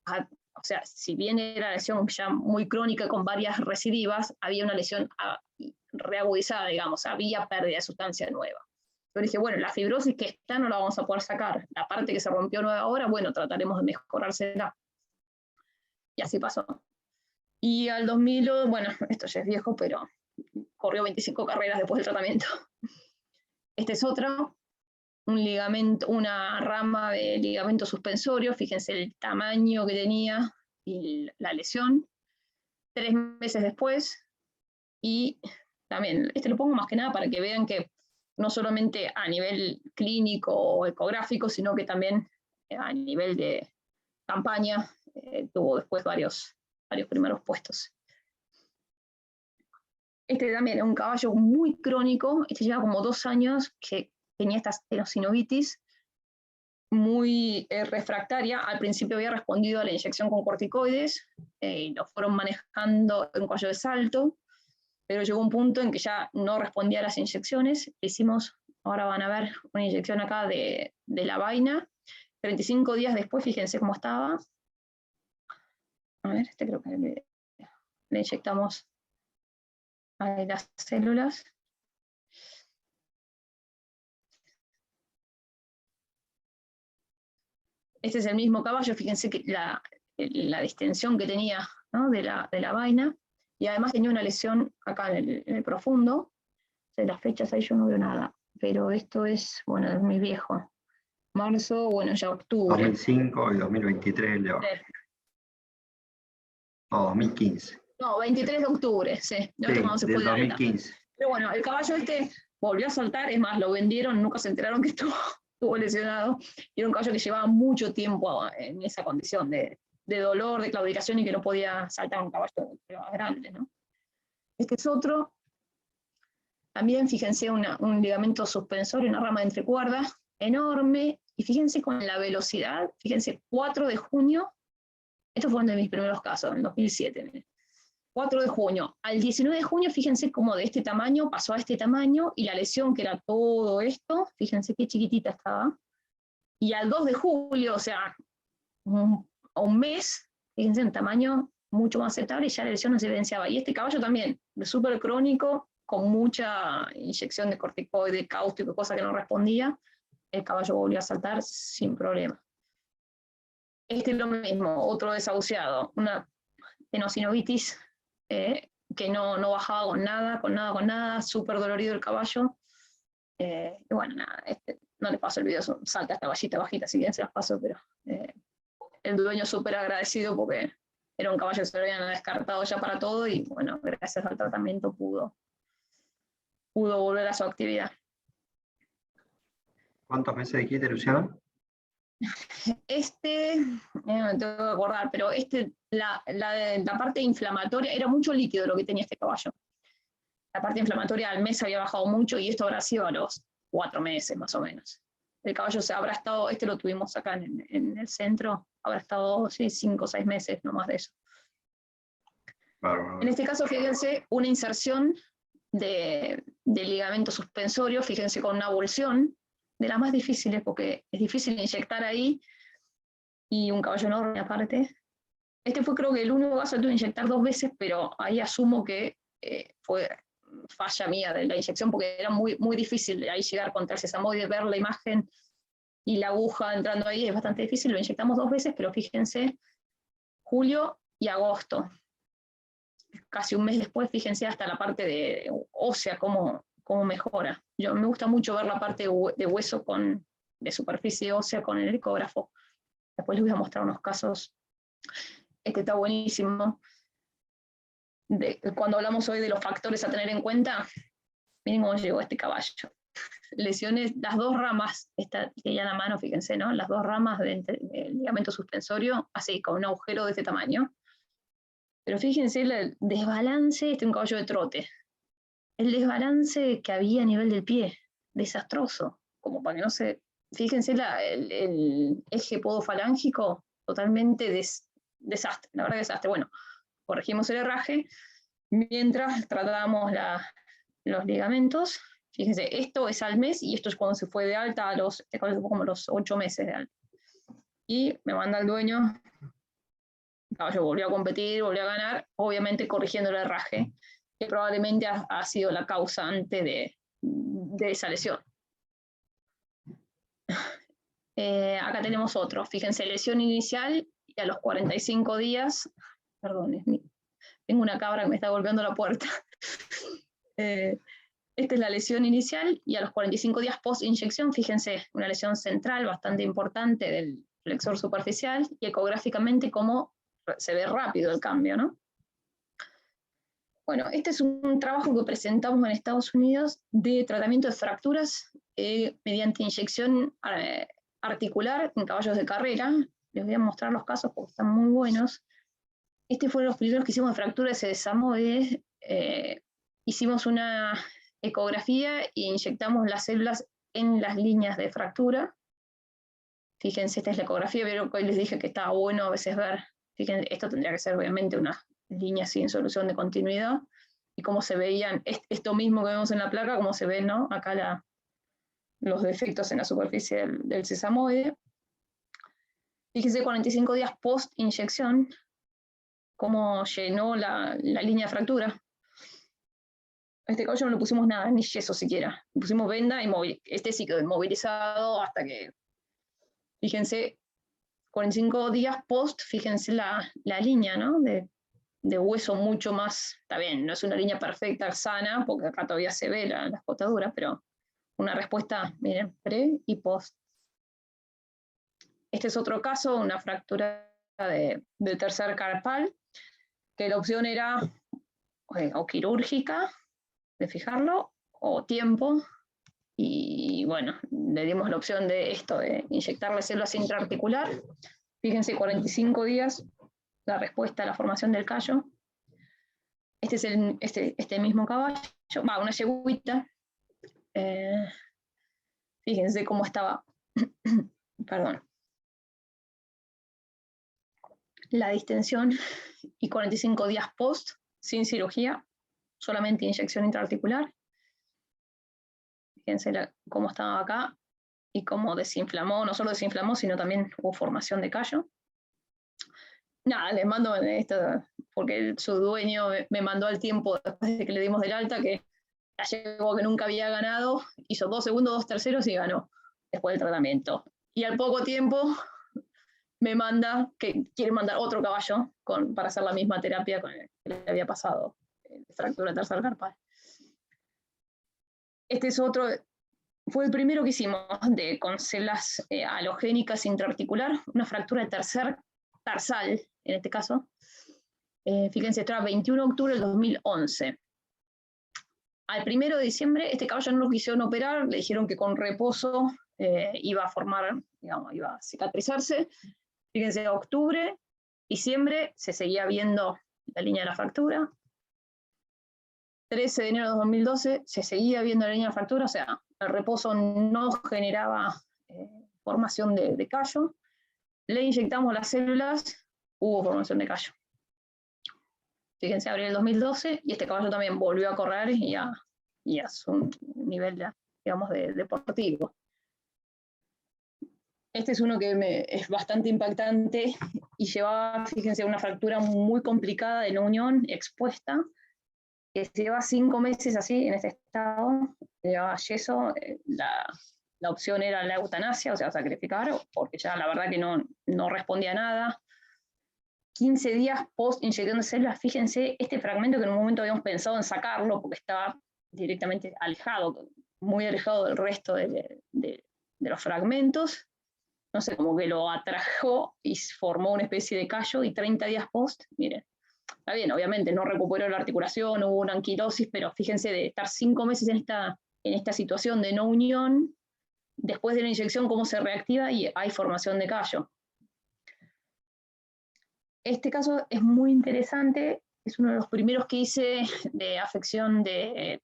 o sea, si bien era lesión ya muy crónica con varias recidivas, había una lesión reagudizada, digamos, había pérdida de sustancia nueva. Yo dije, bueno, la fibrosis que está no la vamos a poder sacar. La parte que se rompió nueva ahora, bueno, trataremos de mejorársela. Y así pasó. Y al 2000, bueno, esto ya es viejo, pero corrió 25 carreras después del tratamiento. Este es otro, un ligamento, una rama de ligamento suspensorio, fíjense el tamaño que tenía y la lesión. 3 meses después, y también, lo pongo más que nada para que vean que no solamente a nivel clínico o ecográfico, sino que también a nivel de campaña, tuvo después varios primeros puestos. Este también es un caballo muy crónico, este lleva como 2 años que tenía esta tenosinovitis muy refractaria. Al principio había respondido a la inyección con corticoides, y lo fueron manejando en un caballo de salto, pero llegó un punto en que ya no respondía a las inyecciones. Hicimos, ahora van a ver, una inyección acá de la vaina. 35 días después, fíjense cómo estaba. A ver, creo que le inyectamos ahí las células. Este es el mismo caballo, fíjense que la distensión que tenía, ¿no?, de la vaina, y además tenía una lesión acá en el profundo. De las fechas ahí yo no veo nada, pero esto es, bueno, es muy viejo. Marzo, bueno, ya octubre. 2005 y 2023 el de abajo. No, 2015. No, 23 de octubre, sí. Sí, del 2015. Pero bueno, el caballo volvió a saltar, es más, lo vendieron, nunca se enteraron que estuvo lesionado, y era un caballo que llevaba mucho tiempo en esa condición de dolor, de claudicación, y que no podía saltar un caballo más grande, ¿no? Este es otro. También, fíjense, un ligamento suspensorio, una rama de entrecuerdas, enorme, y fíjense con la velocidad, fíjense, 4 de junio, estos fueron de mis primeros casos, en 2007, 4 de junio, al 19 de junio, fíjense cómo de este tamaño pasó a este tamaño, y la lesión que era todo esto, fíjense qué chiquitita estaba, y al 2 de julio, o sea, un mes, fíjense, un tamaño mucho más aceptable, y ya la lesión no se evidenciaba. Y este caballo también, súper crónico, con mucha inyección de corticoide, cáustico, cosa que no respondía, el caballo volvió a saltar sin problema. Este es lo mismo, otro desahuciado, una tenosinovitis que no bajaba con nada, súper dolorido el caballo. Y bueno, nada, no les paso el video, salta esta vallita bajita, si bien se las paso, pero el dueño súper agradecido porque era un caballo que se lo habían descartado ya para todo, y bueno, gracias al tratamiento pudo volver a su actividad. ¿Cuántos meses dijiste, Luciana? Me tengo que acordar, pero la parte inflamatoria, era mucho líquido lo que tenía este caballo. La parte inflamatoria al mes había bajado mucho, y esto habrá sido a los 4 meses más o menos. El caballo habrá estado, lo tuvimos acá en el centro, habrá estado 5 o 6 meses, no más de eso. En este caso, fíjense, una inserción de ligamento suspensorio, fíjense, con una avulsión, de las más difíciles, porque es difícil inyectar ahí, y un caballo enorme aparte. Este fue, creo que, el único caso que tuve que inyectar 2 veces, pero ahí asumo que fue falla mía de la inyección, porque era muy, muy difícil de ahí llegar contra el sesamoide, ver la imagen y la aguja entrando ahí, es bastante difícil. Lo inyectamos 2 veces, pero fíjense, julio y agosto. Casi un mes después, fíjense hasta la parte de ósea, cómo mejora. Me gusta mucho ver la parte de hueso de superficie ósea con el ecógrafo. Después les voy a mostrar unos casos. Este está buenísimo. Cuando hablamos hoy de los factores a tener en cuenta, miren cómo llegó este caballo. Lesiones, las 2 ramas, esta que ya en la mano, fíjense, ¿no? Las 2 ramas del ligamento suspensorio, así, con un agujero de este tamaño. Pero fíjense el desbalance, este es un caballo de trote. El desbalance que había a nivel del pie, desastroso, como para que no se... Fíjense el eje podofalángico, totalmente desastre, la verdad desastre. Bueno, corregimos el herraje, mientras tratábamos los ligamentos. Fíjense, esto es al mes, y esto es cuando se fue de alta, como los 8 meses de alta. Y me manda el dueño, el caballo volvió a competir, volvió a ganar, obviamente corrigiendo el herraje, que probablemente ha sido la causante de esa lesión. Acá tenemos otro, fíjense, lesión inicial, y a los 45 días, perdón, tengo una cabra que me está golpeando la puerta. Esta es la lesión inicial, y a los 45 días post-inyección, fíjense, una lesión central bastante importante del flexor superficial, y ecográficamente cómo se ve rápido el cambio, ¿no? Bueno, este es un trabajo que presentamos en Estados Unidos de tratamiento de fracturas mediante inyección articular en caballos de carrera. Les voy a mostrar los casos porque están muy buenos. Este fue los primeros que hicimos de fracturas de sesamoides. Hicimos una ecografía e inyectamos las células en las líneas de fractura. Fíjense, esta es la ecografía, vieron que hoy les dije que estaba bueno a veces ver. Fíjense, esto tendría que ser obviamente una línea sin solución de continuidad, y cómo se veían, esto mismo que vemos en la placa, cómo se ven, ¿no? Acá los defectos en la superficie del sesamoide. Fíjense, 45 días post-inyección, cómo llenó la línea de fractura. A este caballo no le pusimos nada, ni yeso siquiera. Le pusimos venda y móvil. Este sí quedó inmovilizado hasta que... Fíjense, 45 días post, fíjense la línea, ¿no? De hueso mucho más, está bien, no es una línea perfecta, sana, porque acá todavía se ve las cotaduras, pero una respuesta, miren, pre y post. Este es otro caso, una fractura del tercer carpal, que la opción era o quirúrgica, de fijarlo, o tiempo, y bueno, le dimos la opción de esto, de inyectarle células intraarticular. Fíjense, 45 días, la respuesta a la formación del callo. Este es este mismo caballo, una yeguita. Fíjense cómo estaba, perdón, la distensión, y 45 días post, sin cirugía, solamente inyección intraarticular. Fíjense cómo estaba acá y cómo desinflamó, no solo desinflamó, sino también hubo formación de callo. Nada, les mando esto, porque su dueño me mandó al tiempo después de que le dimos del alta, que la llegó que nunca había ganado, hizo 2 segundos, 2 terceros y ganó después del tratamiento. Y al poco tiempo me manda que quiere mandar otro caballo para hacer la misma terapia con el que le había pasado, fractura tercer carpal. Este es otro, fue el primero que hicimos con células halogénicas intraarticular, una fractura de tercer tarsal, en este caso. Fíjense, esto era 21 de octubre del 2011. Al 1 de diciembre, este caballo no lo quisieron operar, le dijeron que con reposo iba a formar, digamos, iba a cicatrizarse. Fíjense, octubre, diciembre, se seguía viendo la línea de la fractura. 13 de enero de 2012, se seguía viendo la línea de fractura, o sea, el reposo no generaba formación de callo. Le inyectamos las células, hubo formación de callo. Fíjense, abril del 2012, y este caballo también volvió a correr y a su nivel, digamos, deportivo. Este es uno que es bastante impactante y llevaba, fíjense, una fractura muy complicada de la unión expuesta. que se lleva 5 meses así, en este estado, llevaba yeso, la opción era la eutanasia, o sea, sacrificar, porque ya la verdad que no respondía a nada. 15 días post inyección de células, fíjense, este fragmento que en un momento habíamos pensado en sacarlo, porque estaba directamente alejado, muy alejado del resto de los fragmentos, no sé, como que lo atrajo y formó una especie de callo, y 30 días post, miren, está bien, obviamente no recuperó la articulación, hubo una anquilosis, pero fíjense, de estar 5 meses en esta situación de no unión, después de la inyección, cómo se reactiva y hay formación de callo. Este caso es muy interesante, es uno de los primeros que hice de afección de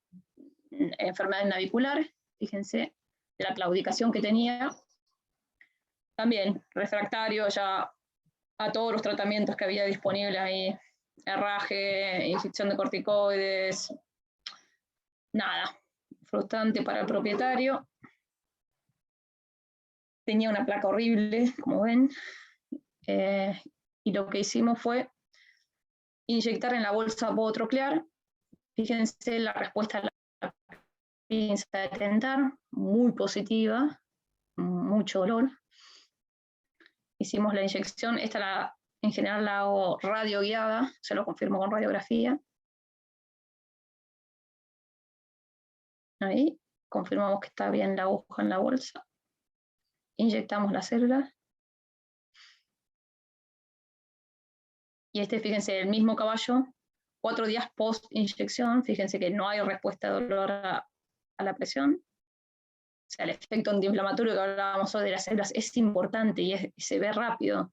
enfermedad navicular, fíjense, de la claudicación que tenía. También refractario ya a todos los tratamientos que había disponibles ahí, herraje, inyección de corticoides, nada, frustrante para el propietario. Tenía una placa horrible, como ven, y lo que hicimos fue inyectar en la bolsa apodotroclear. Fíjense la respuesta a la pinza de tentar, muy positiva, mucho dolor. Hicimos la inyección, en general la hago radioguiada, se lo confirmo con radiografía. Ahí, confirmamos que está bien la aguja en la bolsa. Inyectamos la célula. Y fíjense, el mismo caballo, 4 días post inyección, fíjense que no hay respuesta de dolor a la presión. O sea, el efecto antiinflamatorio que hablábamos hoy de las células es importante y se ve rápido.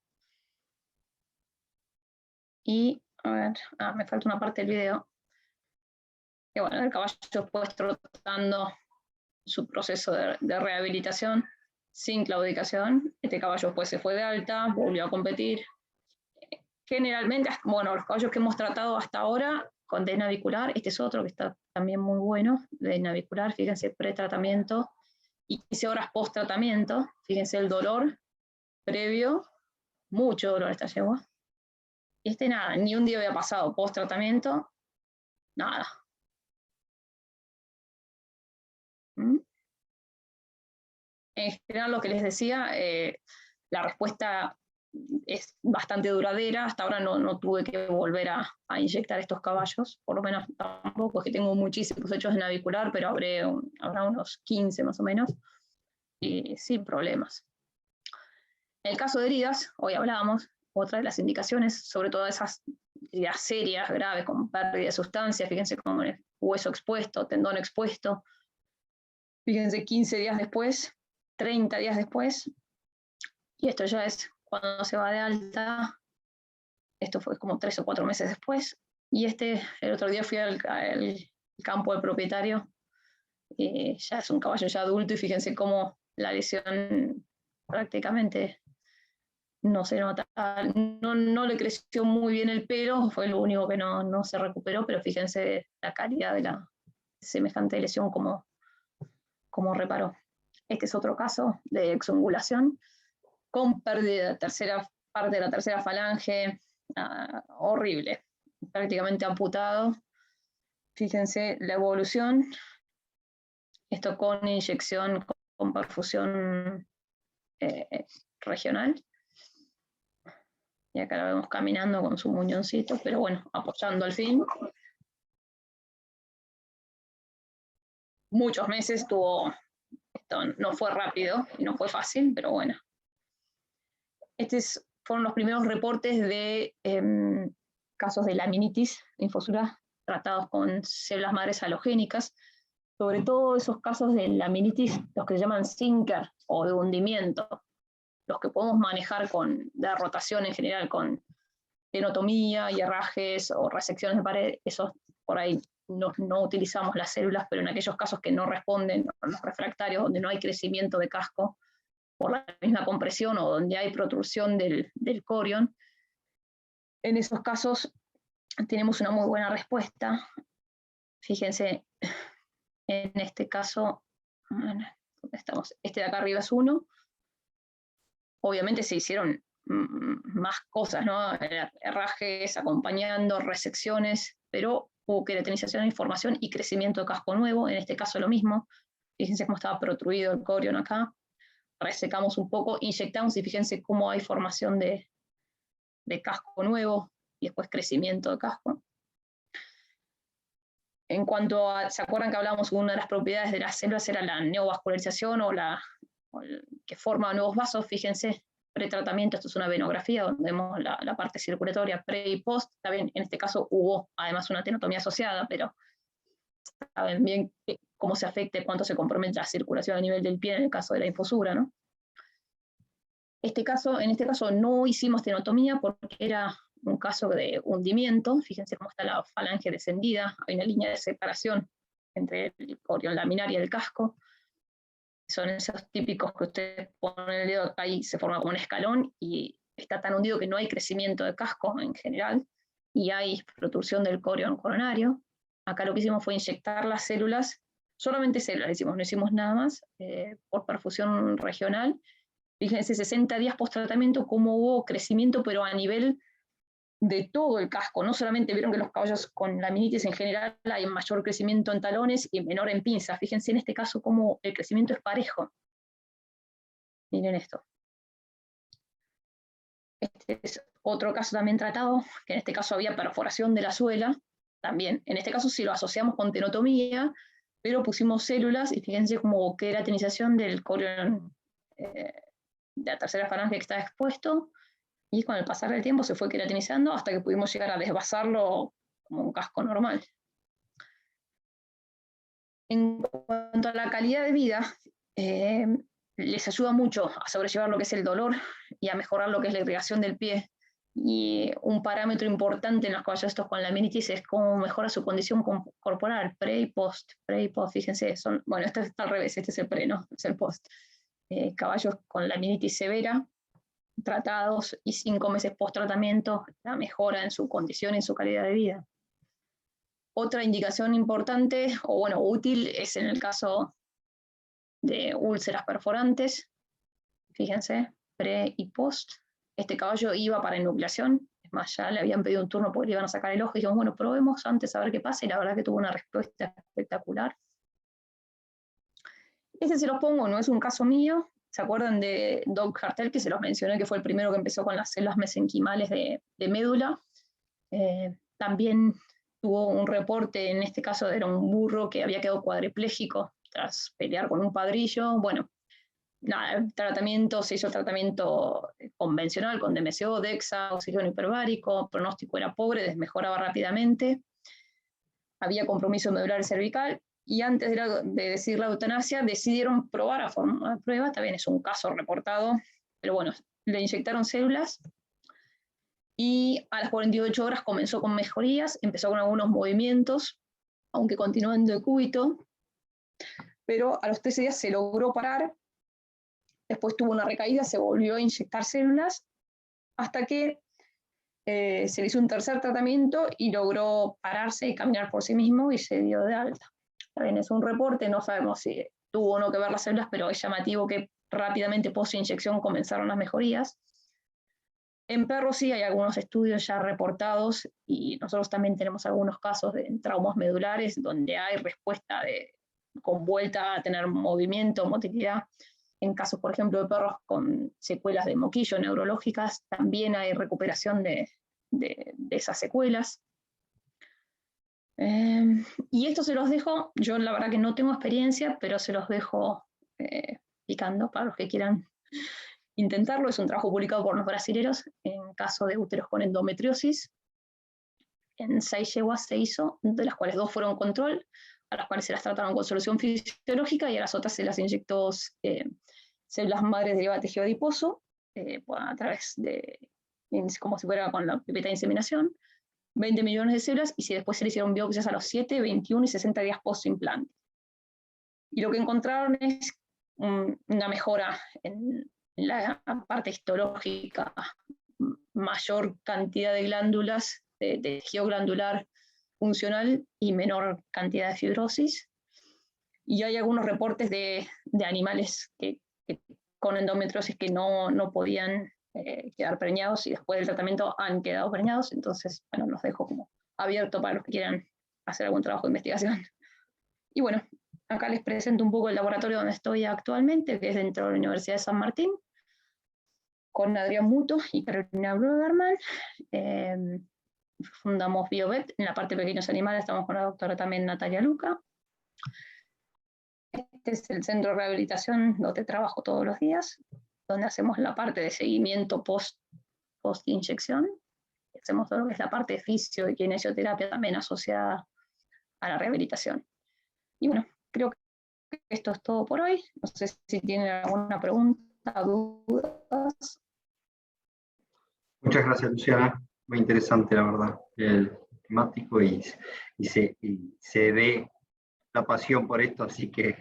Y, a ver, me falta una parte del video. Que bueno, el caballo después trotando su proceso de rehabilitación sin claudicación. Este caballo después se fue de alta, volvió a competir. Generalmente, bueno, los caballos que hemos tratado hasta ahora con desnavicular, este es otro que está también muy bueno, desnavicular, fíjense, pretratamiento y 15 horas post-tratamiento, fíjense el dolor previo, mucho dolor esta yegua. Y nada, ni un día había pasado post-tratamiento, nada. En general, lo que les decía, la respuesta es bastante duradera. Hasta ahora no tuve que volver a inyectar estos caballos, por lo menos tampoco, es que tengo muchísimos hechos de navicular, pero habrá unos 15 más o menos, y sin problemas. En el caso de heridas, hoy hablábamos, otra de las indicaciones, sobre todo esas heridas serias, graves, con pérdida de sustancia, fíjense como el hueso expuesto, tendón expuesto, fíjense 15 días después, 30 días después, y esto ya es cuando se va de alta, esto fue como 3 o 4 meses después, y el otro día fui al campo del propietario, ya es un caballo ya adulto, y fíjense cómo la lesión prácticamente no se nota, no le creció muy bien el pelo, fue lo único que no se recuperó, pero fíjense la calidad de la semejante lesión como reparó. Este es otro caso de exungulación con pérdida de tercera parte de la tercera falange, horrible, prácticamente amputado. Fíjense la evolución, esto con inyección, con perfusión regional. Y acá la vemos caminando con su muñoncito, pero bueno, apoyando al fin. Muchos meses tuvo, esto no fue rápido y no fue fácil, pero bueno. Fueron los primeros reportes de casos de laminitis linfosura tratados con células madres halogénicas, sobre todo esos casos de laminitis, los que se llaman sinker o de hundimiento, los que podemos manejar de rotación en general con tenotomía, hierrajes o resecciones de pared, esos por ahí no utilizamos las células, pero en aquellos casos que no responden, los refractarios, donde no hay crecimiento de casco por la misma compresión o donde hay protrusión del corión, en esos casos tenemos una muy buena respuesta. Fíjense, en este caso, ¿dónde estamos? Este de acá arriba es uno. Obviamente se hicieron más cosas, ¿no? Herrajes, acompañando, resecciones, pero hubo queratinización, información y crecimiento de casco nuevo, en este caso lo mismo. Fíjense cómo estaba protruido el corion acá. Resecamos un poco, inyectamos y fíjense cómo hay formación de casco nuevo y después crecimiento de casco. En cuanto a, ¿se acuerdan que hablábamos que una de las propiedades de las células era la neovascularización que forma nuevos vasos? Fíjense, pretratamiento, esto es una venografía donde vemos la parte circulatoria pre y post. Está bien, en este caso hubo además una tenotomía asociada, pero saben bien cómo se afecta, cuánto se compromete la circulación a nivel del pie en el caso de la infusura, ¿no? En este caso no hicimos tenotomía porque era un caso de hundimiento. Fíjense cómo está la falange descendida, hay una línea de separación entre el corion laminar y el casco. Son esos típicos que ustedes ponen el dedo acá y se forma como un escalón y está tan hundido que no hay crecimiento de casco en general y hay protrusión del corion coronario. Acá lo que hicimos fue inyectar las células, solamente células hicimos, no hicimos nada más, por perfusión regional. Fíjense, 60 días post-tratamiento, cómo hubo crecimiento, pero a nivel de todo el casco. No solamente vieron que los caballos con laminitis en general hay mayor crecimiento en talones y menor en pinzas. Fíjense en este caso cómo el crecimiento es parejo. Miren esto. Este es otro caso también tratado, que en este caso había perforación de la suela. También, en este caso sí lo asociamos con tenotomía, pero pusimos células y fíjense cómo queratinización del corion de la tercera falange que estaba expuesto, y con el pasar del tiempo se fue queratinizando hasta que pudimos llegar a desvasarlo como un casco normal. En cuanto a la calidad de vida, les ayuda mucho a sobrellevar lo que es el dolor y a mejorar lo que es la irrigación del pie. Y un parámetro importante en los caballos estos con laminitis es cómo mejora su condición corporal, pre y post. Fíjense, bueno, este está al revés, este es el pre, no, es el post. Caballos con laminitis severa, tratados y 5 meses post tratamiento, la mejora en su condición y en su calidad de vida. Otra indicación importante, o bueno, útil, es en el caso de úlceras perforantes. Fíjense, pre y post. Este caballo iba para enucleación, es más, ya le habían pedido un turno porque le iban a sacar el ojo, y dijimos, bueno, probemos antes a ver qué pasa, y la verdad que tuvo una respuesta espectacular. Este se los pongo, no es un caso mío. ¿Se acuerdan de Doug Hartel, que se los mencioné, que fue el primero que empezó con las células mesenquimales de médula? También tuvo un reporte, en este caso era un burro que había quedado cuadripléjico tras pelear con un padrillo. Bueno, nada, se hizo tratamiento convencional con DMSO, DEXA, oxígeno hiperbárico, pronóstico era pobre, desmejoraba rápidamente, había compromiso medular cervical, y antes de decir la eutanasia decidieron probar a forma de prueba. También es un caso reportado, pero bueno, le inyectaron células y a las 48 horas comenzó con mejorías, empezó con algunos movimientos, aunque continuó en decúbito, pero a los 13 días se logró parar, después tuvo una recaída, se volvió a inyectar células, hasta que se le hizo un tercer tratamiento y logró pararse y caminar por sí mismo y se dio de alta. También es un reporte, no sabemos si tuvo o no que ver las células, pero es llamativo que rápidamente post-inyección comenzaron las mejorías. En perros sí hay algunos estudios ya reportados, y nosotros también tenemos algunos casos de traumas medulares donde hay respuesta con vuelta a tener movimiento, motilidad. En casos, por ejemplo, de perros con secuelas de moquillo neurológicas, también hay recuperación de esas secuelas. Y esto se los dejo, yo la verdad que no tengo experiencia, pero se los dejo picando para los que quieran intentarlo. Es un trabajo publicado por los brasileros en caso de úteros con endometriosis. En 6 yeguas se hizo, de las cuales 2 fueron control, a las cuales se las trataron con solución fisiológica, y a las otras se las inyectó células madres derivadas de tejido adiposo, a través de, como si fuera con la pipeta de inseminación, 20 millones de células, y si después se le hicieron biopsias a los 7, 21 y 60 días post-implante. Y lo que encontraron es una mejora en la parte histológica, mayor cantidad de glándulas, de tejido glandular funcional y menor cantidad de fibrosis. Y hay algunos reportes de animales que con endometriosis que no podían quedar preñados, y después del tratamiento han quedado preñados. Entonces, bueno, los dejo como abierto para los que quieran hacer algún trabajo de investigación. Y bueno, acá les presento un poco el laboratorio donde estoy actualmente, que es dentro de la Universidad de San Martín, con Adrián Muto y Carolina Bruderman. Fundamos BioVet, en la parte de pequeños animales estamos con la doctora también Natalia Luca. Este es el centro de rehabilitación donde trabajo todos los días, donde hacemos la parte de seguimiento post-inyección. Hacemos todo lo que es la parte de fisio y kinesioterapia también asociada a la rehabilitación. Y bueno, creo que esto es todo por hoy. No sé si tienen alguna pregunta, dudas. Muchas gracias, Luciana. Muy interesante, la verdad, el temático y se ve la pasión por esto, así que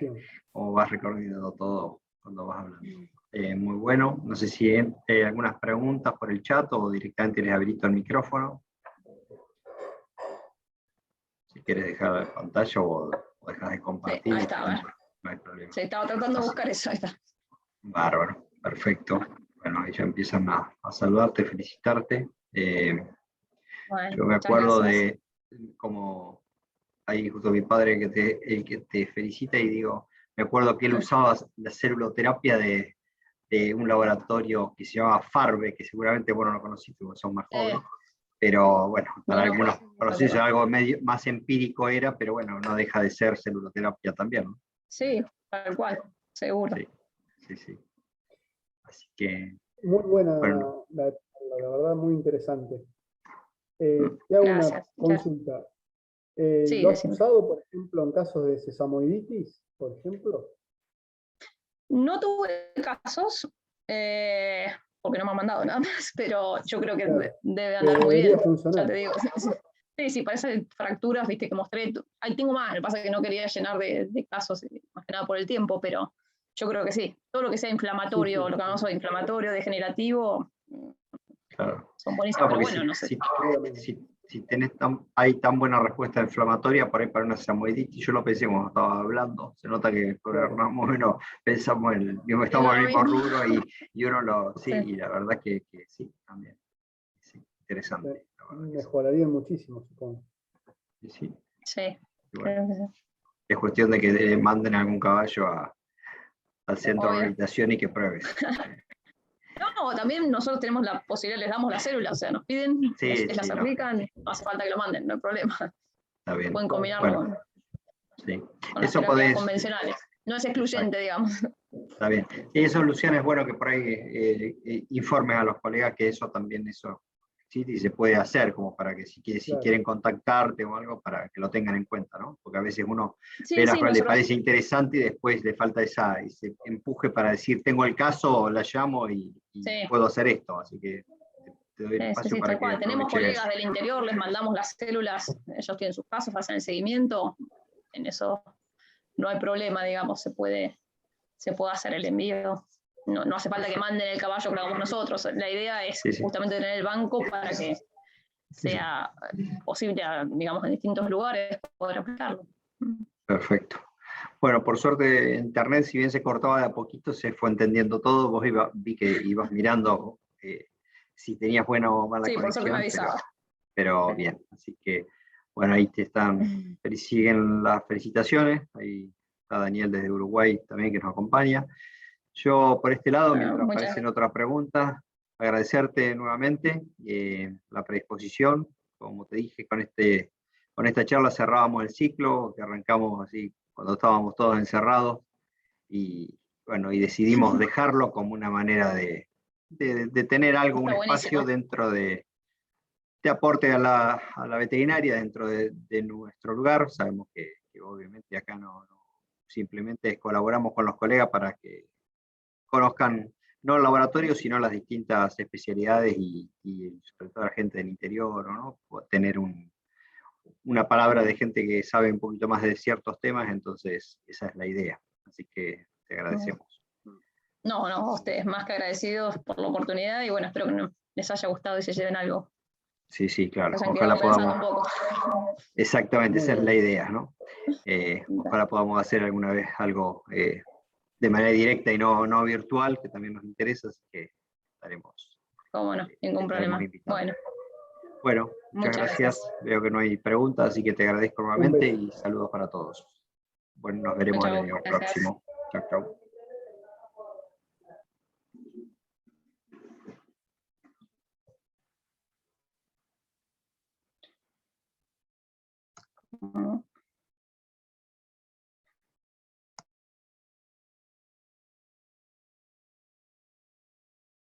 como vas recorriendo todo cuando vas hablando. Muy bueno. No sé si hay algunas preguntas por el chat o directamente les habilito el micrófono. Si quieres dejar la pantalla o dejas de compartir. Sí, ahí está, no hay problema. Se estaba tratando de buscar eso, ahí está. Bárbaro, perfecto. Bueno, ahí ya empiezan a saludarte, felicitarte. Bueno, yo me acuerdo de como ahí justo mi padre el que te felicita y digo, me acuerdo que él usaba la celuloterapia de un laboratorio que se llamaba Farbe, que seguramente vos no lo conociste porque son más jóvenes. Pero bueno, para algunos conocidos algo más empírico era, pero bueno, no deja de ser celuloterapia también, ¿no? Sí, tal cual, seguro. Sí. Así que... Muy buena, bueno. la verdad, muy interesante. Te hago una consulta. Sí, ¿Lo has usado, por ejemplo, en casos de sesamoiditis, por ejemplo? No tuve casos, porque no me han mandado nada más, pero yo creo que debe andar muy bien. Ya te digo. Sí, parece fracturas, viste, que mostré. Ahí tengo más, lo que pasa es que no quería llenar de casos, más que nada por el tiempo, pero yo creo que sí. Todo lo que sea inflamatorio, lo que llamamos inflamatorio, degenerativo, claro. son buenísimos, pero bueno, no sé. Si hay tan buena respuesta inflamatoria por ahí para una sesamoiditis, yo lo pensé cuando estaba hablando, se nota que más o menos pensamos estamos en el mismo rubro y uno y la verdad que sí, también. Sí, interesante. Mejoraría muchísimo, supongo. Sí. Bueno, es cuestión de que manden algún caballo al centro de rehabilitación y que pruebes. No, también nosotros tenemos la posibilidad, les damos la célula, o sea, nos piden, las aplican, no hace falta que lo manden, no hay problema. Está bien. Pueden combinarlo con las terapias convencionales. No es excluyente, digamos. Está bien. Y eso, Luciana, es bueno que por ahí informes a los colegas que eso también existe y se puede hacer, como para que si quieren contactarte o algo, para que lo tengan en cuenta, ¿no? Porque a veces uno le parece interesante y después le falta ese empuje para decir, tengo el caso, la llamo y puedo hacer esto, así que te doy el espacio para que tenemos colegas del interior, les mandamos las células, ellos tienen sus casos, hacen el seguimiento, en eso no hay problema, digamos, se puede hacer el envío. No hace falta que manden el caballo que lo hagamos nosotros. La idea es justamente tener el banco para que sea posible, digamos, en distintos lugares poder aplicarlo. Perfecto. Bueno, por suerte Internet, si bien se cortaba de a poquito, se fue entendiendo todo. Vos vi que ibas mirando si tenías buena o mala conexión. Por suerte me avisaba. Pero bien, así que, bueno, ahí siguen las felicitaciones. Ahí está Daniel desde Uruguay también que nos acompaña. Yo por este lado, mientras aparecen otras preguntas, agradecerte nuevamente la predisposición. Como te dije, con esta charla cerrábamos el ciclo, que arrancamos así cuando estábamos todos encerrados, y bueno, y decidimos dejarlo como una manera de tener algo, un espacio dentro de aporte a la veterinaria dentro de nuestro lugar. Sabemos que obviamente acá no simplemente colaboramos con los colegas para que conozcan no el laboratorio, sino las distintas especialidades y sobre todo la gente del interior, ¿no? Tener una palabra de gente que sabe un poquito más de ciertos temas, entonces esa es la idea. Así que te agradecemos. No, ustedes más que agradecidos por la oportunidad y bueno, espero que les haya gustado y se lleven algo. Sí, claro. Ojalá podamos. Exactamente, esa es la idea, ¿no? Ojalá podamos hacer alguna vez algo de manera directa y no virtual, que también nos interesa, así que estaremos. Cómo no, ningún problema. Bueno. Bueno, muchas gracias. Veo que no hay preguntas, así que te agradezco nuevamente y saludos para todos. Bueno, nos veremos en el año próximo. Chau, chau.